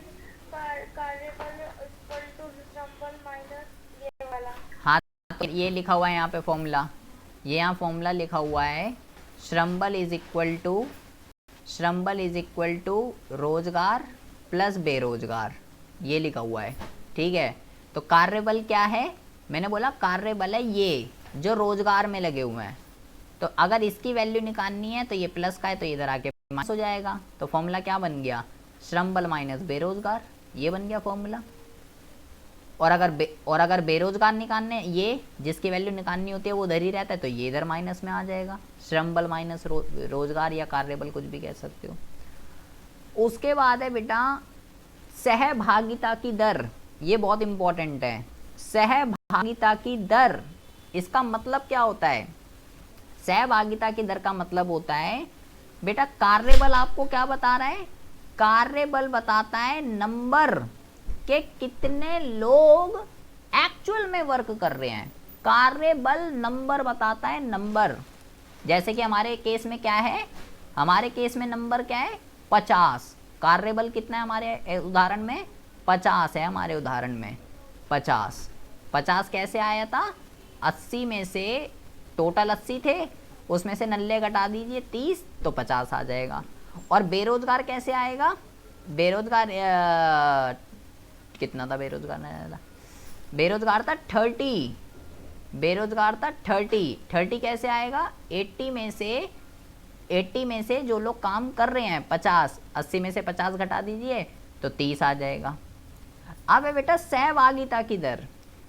कार्य बल इक्वल टू श्रम बल माइनस ये वाला, हाँ ये लिखा हुआ है यहाँ पे फॉर्मूला, ये यहाँ फॉर्मूला लिखा हुआ है, श्रम बल इज इक्वल टू रोजगार प्लस बेरोजगार, ये लिखा हुआ है, ठीक है। तो कार्य बल क्या है, मैंने बोला कार्य बल है ये जो रोजगार में लगे हुए हैं। तो अगर इसकी वैल्यू निकालनी है तो ये प्लस का है तो इधर आके माइनस हो जाएगा। तो फॉर्मूला क्या बन गया, श्रम बल माइनस बेरोजगार, ये बन गया फॉर्मूला। और अगर बेरोजगार निकालने, ये जिसकी वैल्यू निकालनी होती है वो उधर ही रहता है तो ये इधर माइनस में आ जाएगा, श्रम बल माइनस रोजगार या कार्य बल, कुछ भी कह सकते हो। उसके बाद है बेटा सहभागिता की दर, ये बहुत इंपॉर्टेंट है। सहभागिता की दर, इसका मतलब क्या होता है, सहभागिता की दर का मतलब होता है बेटा, कार्य बल आपको क्या बता रहा है, कार्य बल बताता है नंबर के कितने लोग एक्चुअल में वर्क कर रहे हैं। कार्य बल नंबर बताता है, नंबर। जैसे कि हमारे केस में क्या है, हमारे केस में नंबर क्या है 50, कार्य बल कितना है हमारे उदाहरण में 50 है, हमारे उदाहरण में 50 कैसे आया था, 80 में से टोटल 80 थे, उसमें से नल्ले घटा दीजिए 30 तो 50 आ जाएगा। और बेरोजगार कैसे आएगा? बेरोजगार कितना था बेरोजगार? बेरोजगार था 30, बेरोजगार था 30 कैसे आएगा? 80 में से जो लोग काम कर रहे हैं 50, 80 में से 50 घटा दीजिए तो 30 आ जाएगा। अब है बेटा सहभागिता की दर।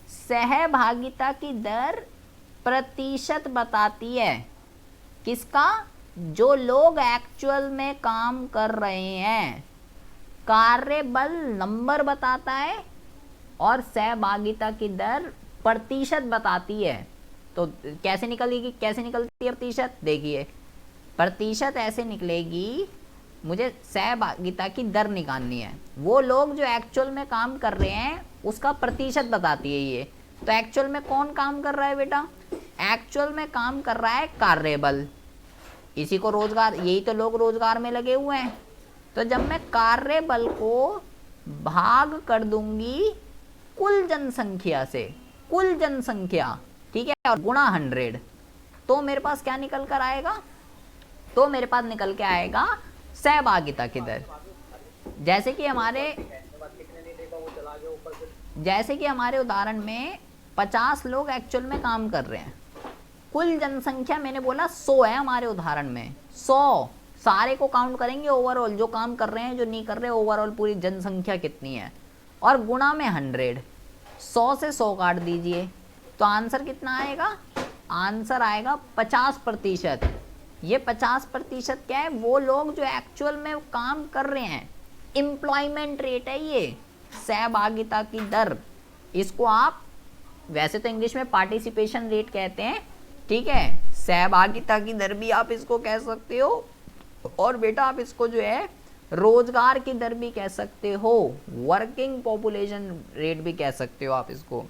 सहभागिता की दर प्रतिशत बताती है किसका? जो लोग एक्चुअल में काम कर रहे हैं। कार्यबल नंबर बताता है और सहभागिता की दर प्रतिशत बताती है। तो कैसे निकलेगी, कैसे निकलती है प्रतिशत? देखिए प्रतिशत ऐसे निकलेगी, मुझे सहभागिता की दर निकालनी है। वो लोग जो एक्चुअल में काम कर रहे हैं उसका प्रतिशत बताती है ये। तो एक्चुअल में कौन काम कर रहा है बेटा? एक्चुअल में काम कर रहा है कार्यबल, इसी को रोजगार, यही तो लोग रोजगार में लगे हुए हैं। तो जब मैं कार्यबल को भाग कर दूंगी कुल जनसंख्या से, कुल जनसंख्या, ठीक है, और गुणा 100, तो मेरे पास क्या निकल कर आएगा? तो मेरे पास निकल के आएगा सहभागिता की दर। जैसे कि हमारे उदाहरण में 50 लोग एक्चुअल में काम कर रहे हैं, कुल जनसंख्या मैंने बोला 100 है हमारे उदाहरण में, 100 सारे को काउंट करेंगे ओवरऑल, जो काम कर रहे हैं जो नहीं कर रहे, ओवरऑल पूरी जनसंख्या कितनी है, और गुणा में 100, 100 से 100 काट दीजिए तो आंसर कितना आएगा? आंसर आएगा 50%। ये 50% क्या है? वो लोग जो एक्चुअल में काम कर रहे हैं, एम्प्लॉयमेंट रेट है ये, सहभागिता की दर। इसको आप वैसे तो इंग्लिश में पार्टिसिपेशन रेट कहते हैं, ठीक है, सहभागिता की दर भी आप इसको कह सकते हो, और बेटा आप इसको जो है रोजगार की दर भी कह सकते हो, वर्किंग पॉपुलेशन रेट भी कह सकते हो आप इसको।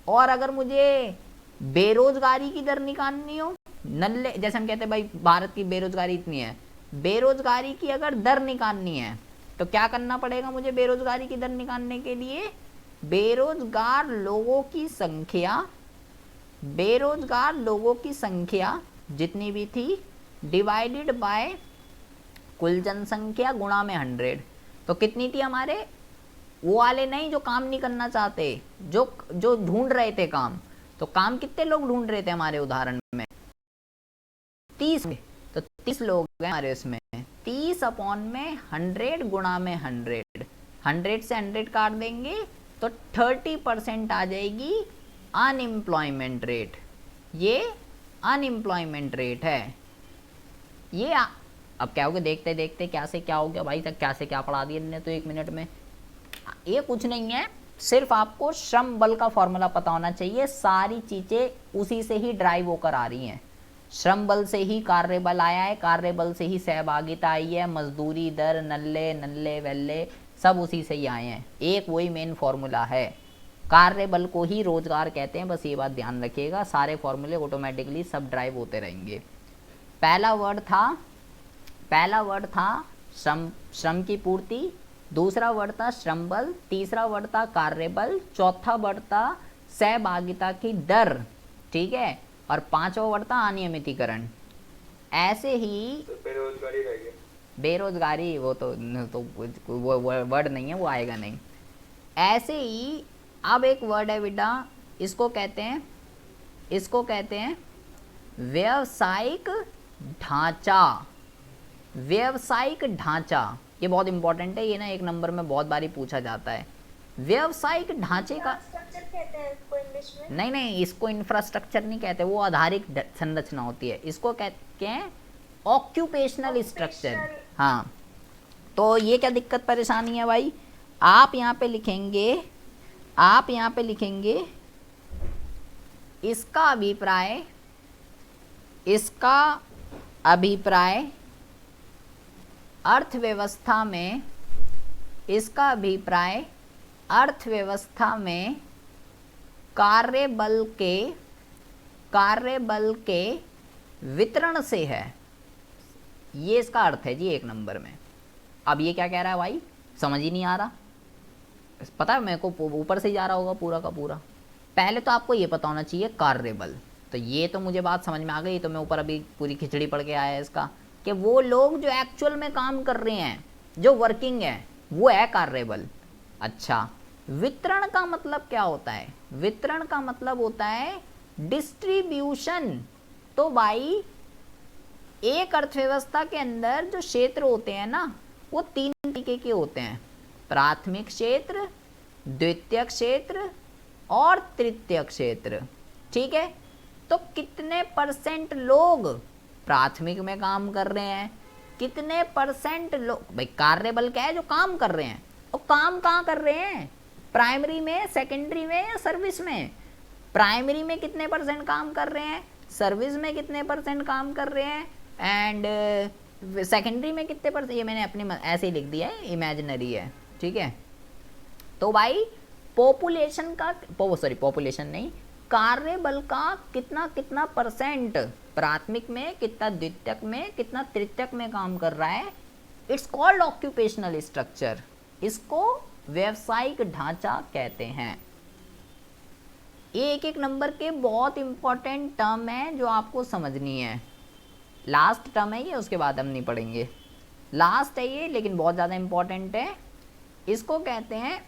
और अगर मुझे बेरोजगारी की दर निकालनी हो, नल्ले, जैसे हम कहते हैं भाई भारत की बेरोजगारी इतनी है, बेरोजगारी की अगर दर निकालनी है तो क्या करना पड़ेगा मुझे? बेरोजगारी की दर निकालने के लिए बेरोजगार लोगों की संख्या, बेरोजगार लोगों की संख्या जितनी भी थी डिवाइडेड बाय कुल जनसंख्या गुणा में 100। तो कितनी थी हमारे? वो वाले नहीं जो काम नहीं करना चाहते, जो ढूंढ रहे थे काम। तो काम कितने लोग ढूंढ रहे थे हमारे उदाहरण में? 30। तो 30 लोग हैं हमारे उसमें, 30 अपॉन में 100 गुणा में 100, 100 से 100 काट देंगे तो 30% आ जाएगी अनएम्प्लॉयमेंट रेट। ये अनएम्प्लॉयमेंट रेट है। ये अब क्या हो गया? देखते देखते क्या से क्या हो गया भाई, तक क्या से क्या पढ़ा दिया इन्होंने तो 1 मिनट में। ये कुछ नहीं है, सिर्फ आपको श्रम बल का फॉर्मूला पता होना चाहिए। सारी चीजें उसी से ही ड्राइव होकर आ रही हैं। श्रम बल से ही कार्यबल आया है, कार्यबल से ही सहभागिता आई है, मजदूरी दर, नल्ले नल्ले वेल्ले सब उसी से ही आए हैं। एक वही मेन फॉर्मूला है। कार्यबल को ही रोजगार कहते हैं, बस ये बात ध्यान रखिएगा। सारे फॉर्मूले ऑटोमेटिकली सब ड्राइव होते रहेंगे। पहला वर्ड था श्रम की पूर्ति, दूसरा वर्ड था श्रम बल, तीसरा वर्ड था कार्यबल, चौथा वर्ड था सहभागिता की दर, ठीक है, और पांचवा वर्ड था अनियमितीकरण। ऐसे ही तो बेरोजगारी रह गया। बेरोजगारी वो तो वो वर्ड नहीं है, वो आएगा नहीं। ऐसे ही अब एक वर्ड है बेटा, इसको कहते हैं व्यावसायिक ढांचा। व्यावसायिक ढांचा ये बहुत इंपॉर्टेंट है, ये ना 1 नंबर में बहुत बारी पूछा जाता है। व्यावसायिक ढांचे का स्ट्रक्चर कहते हैं इसको इंग्लिश में। नहीं, इसको इंफ्रास्ट्रक्चर नहीं कहते, वो आधारिक संरचना होती है। इसको कहते हैं ऑक्यूपेशनल स्ट्रक्चर। हाँ, तो ये क्या दिक्कत परेशानी है भाई? आप यहाँ पे लिखेंगे इसका अभिप्राय अर्थव्यवस्था में कार्यबल के वितरण से है। ये इसका अर्थ है जी 1 नंबर में। अब ये क्या कह रहा है भाई, समझ ही नहीं आ रहा। पता है मेरे को ऊपर से ही जा रहा होगा पूरा का पूरा। पहले तो आपको ये पता होना चाहिए कार्यबल। तो ये तो मुझे बात समझ में आ गई, तो मैं ऊपर अभी पूरी खिचड़ी पढ़ के आया इसका, कि वो लोग जो एक्चुअल में काम कर रहे हैं, जो वर्किंग है, वो है कार्यबल। अच्छा, वितरण का मतलब क्या होता है? वितरण का मतलब होता है डिस्ट्रीब्यूशन। तो भाई एक अर्थव्यवस्था के अंदर जो क्षेत्र होते हैं ना, वो 3 तरीके के होते हैं, प्राथमिक क्षेत्र, द्वितीयक क्षेत्र और तृतीयक क्षेत्र। ठीक है, तो कितने % लोग प्राथमिक में काम कर रहे हैं, कितने % लोग, भाई कार्यबल क्या है? जो काम कर रहे हैं। और काम कहाँ कर रहे हैं? प्राइमरी में, सेकेंडरी में या सर्विस में? प्राइमरी में कितने % काम कर रहे हैं, सर्विस में कितने % काम कर रहे हैं, एंड सेकेंडरी में कितने %? ये मैंने अपने ऐसे ही लिख दिया है, इमेजिनरी है। ठीक है, तो भाई पॉपुलेशन का, पॉपुलेशन नहीं, कार्यबल का कितना कितना % प्राथमिक में, कितना द्वितीयक में, कितना तृतीयक में काम कर रहा है, इट्स कॉल्ड ऑक्यूपेशनल स्ट्रक्चर। इसको व्यवसायिक ढांचा कहते हैं। ये एक नंबर के बहुत इंपॉर्टेंट टर्म है जो आपको समझनी है। लास्ट टर्म है ये, उसके बाद हम नहीं पढ़ेंगे। लास्ट है ये, लेकिन बहुत ज़्यादा इंपॉर्टेंट है। इसको कहते हैं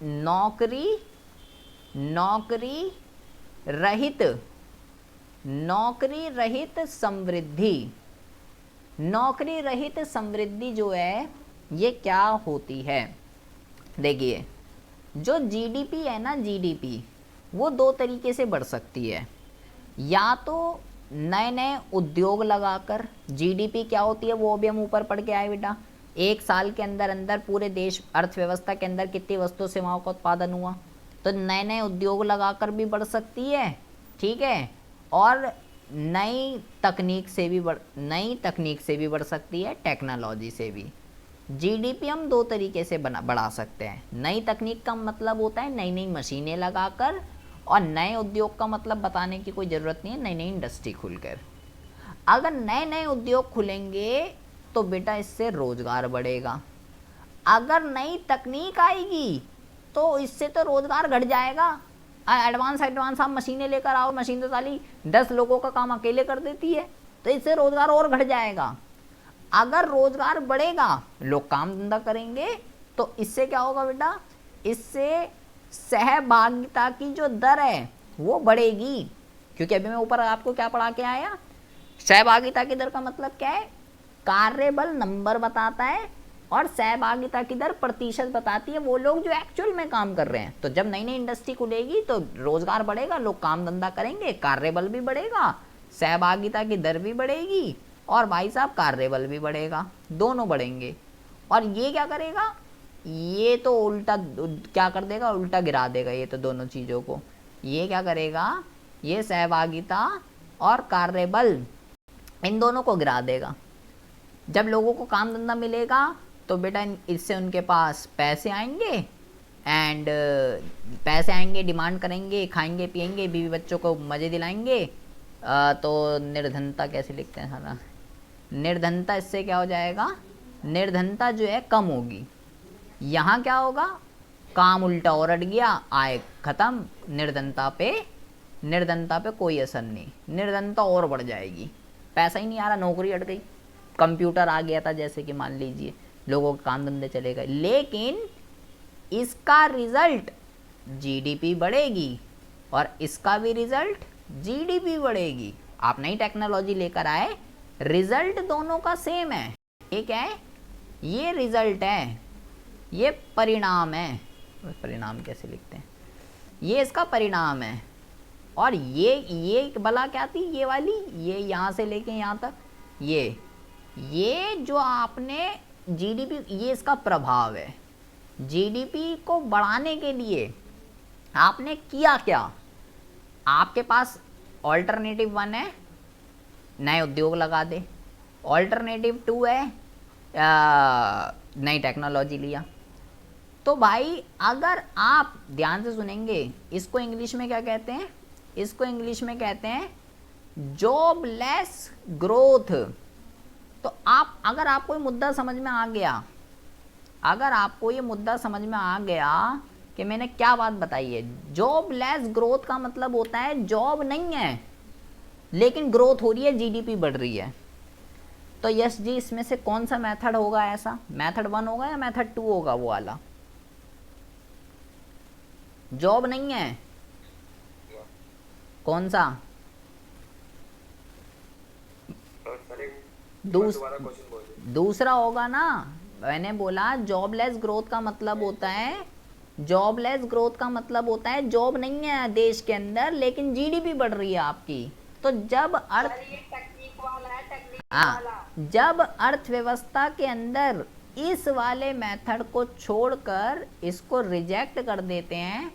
नौकरी रहित समृद्धि। नौकरी रहित समृद्धि जो है, ये क्या होती है? देखिए, जो जीडीपी है ना, जीडीपी वो 2 तरीके से बढ़ सकती है। या तो नए नए उद्योग लगाकर, जीडीपी क्या होती है वो भी हम ऊपर पढ़ के आए बेटा। एक साल के अंदर अंदर पूरे देश अर्थव्यवस्था के अंदर कितनी वस्तु सेवाओं का उत्पादन हुआ, तो नए नए उद्योग लगाकर भी बढ़ सकती है। ठीक है, और नई तकनीक से भी बढ़ सकती है, टेक्नोलॉजी से भी। जीडीपी हम 2 तरीके से बढ़ा सकते हैं। नई तकनीक का मतलब होता है नई नई मशीनें लगाकर, और नए उद्योग का मतलब बताने की कोई ज़रूरत नहीं है, नई नई इंडस्ट्री खुलकर। अगर नए नए उद्योग खुलेंगे तो बेटा इससे रोज़गार बढ़ेगा। अगर नई तकनीक आएगी तो इससे तो रोज़गार घट जाएगा। एडवांस आप मशीनें लेकर आओ, मशीन तो साली 10 लोगों का काम अकेले कर देती है, तो इससे रोज़गार और घट जाएगा। अगर रोज़गार बढ़ेगा, लोग काम धंधा करेंगे, तो इससे क्या होगा बेटा? इससे सहभागिता की जो दर है वो बढ़ेगी। क्योंकि अभी मैं ऊपर आपको क्या पढ़ा के आया? सहभागिता की दर का मतलब क्या है? कार्यबल नंबर बताता है और सहभागिता की दर प्रतिशत बताती है, वो लोग जो एक्चुअल में काम कर रहे हैं। तो जब नई नई इंडस्ट्री खुलेगी तो रोजगार बढ़ेगा, लोग काम धंधा करेंगे, कार्यबल भी बढ़ेगा, सहभागिता की दर भी बढ़ेगी, और भाई साहब कार्यबल भी बढ़ेगा, दोनों बढ़ेंगे। और ये क्या करेगा? ये तो उल्टा क्या कर देगा? उल्टा गिरा देगा ये तो दोनों चीज़ों को। ये क्या करेगा? ये सहभागिता और कार्यबल इन दोनों को गिरा देगा। जब लोगों को काम धंधा मिलेगा तो बेटा इससे उनके पास पैसे आएंगे, एंड पैसे आएंगे, डिमांड करेंगे, खाएंगे पिएंगे, बीवी बच्चों को मज़े दिलाएंगे। तो निर्धनता कैसे लिखते हैं सारा? निर्धनता इससे क्या हो जाएगा? निर्धनता जो है कम होगी। यहाँ क्या होगा? काम उल्टा और अट गया, आय खत्म, निर्धनता पे कोई असर नहीं, निर्धनता और बढ़ जाएगी। पैसा ही नहीं आ रहा, नौकरी अट गई, कंप्यूटर आ गया था जैसे कि मान लीजिए, लोगों के काम धंधे चले गए, लेकिन इसका रिजल्ट जीडीपी बढ़ेगी और इसका भी रिजल्ट जीडीपी बढ़ेगी। आप नई टेक्नोलॉजी लेकर आए, रिजल्ट दोनों का सेम है। ये क्या है? ये रिजल्ट है, ये परिणाम है। परिणाम कैसे लिखते हैं? ये इसका परिणाम है। और ये भला क्या थी? ये वाली, ये यहाँ से लेके यहाँ तक, ये जो आपने जीडीपी, ये इसका प्रभाव है। जीडीपी को बढ़ाने के लिए आपने किया क्या? आपके पास ऑल्टरनेटिव 1 है, नए उद्योग लगा दे। ऑल्टरनेटिव 2 है, नई टेक्नोलॉजी लिया। तो भाई अगर आप ध्यान से सुनेंगे, इसको इंग्लिश में क्या कहते हैं? इसको इंग्लिश में कहते हैं जॉबलेस ग्रोथ। तो अगर आपको ये मुद्दा समझ में आ गया, अगर आपको ये मुद्दा समझ में आ गया कि मैंने क्या बात बताई है, जॉबलेस ग्रोथ का मतलब होता है जॉब नहीं है, लेकिन ग्रोथ हो रही है, जीडीपी बढ़ रही है। तो यस जी, इसमें से कौन सा मेथड होगा ऐसा? मेथड 1 होगा या मेथड 2 होगा वो वाला? जॉब नहीं है, कौन सा? दूसरा होगा ना। मैंने बोला जॉबलेस ग्रोथ का मतलब होता है, जॉबलेस ग्रोथ का मतलब होता है जॉब नहीं है देश के अंदर लेकिन जीडीपी बढ़ रही है आपकी। तो जब अर्थ सर ये टेक्निक वाला है, टेक्निक हाँ, वाला। जब अर्थव्यवस्था के अंदर इस वाले मेथड को छोड़कर इसको रिजेक्ट कर देते हैं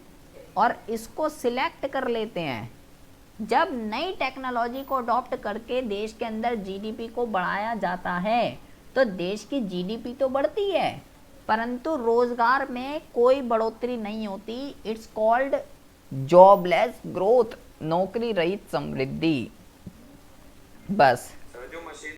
और इसको सिलेक्ट कर लेते हैं, जब नई टेक्नोलॉजी को अडॉप्ट करके देश के अंदर जीडीपी को बढ़ाया जाता है तो देश की जीडीपी तो बढ़ती है परंतु रोजगार में कोई बढ़ोतरी नहीं होती। इट्स कॉल्ड जॉबलेस ग्रोथ, नौकरी रहित समृद्धि। बस।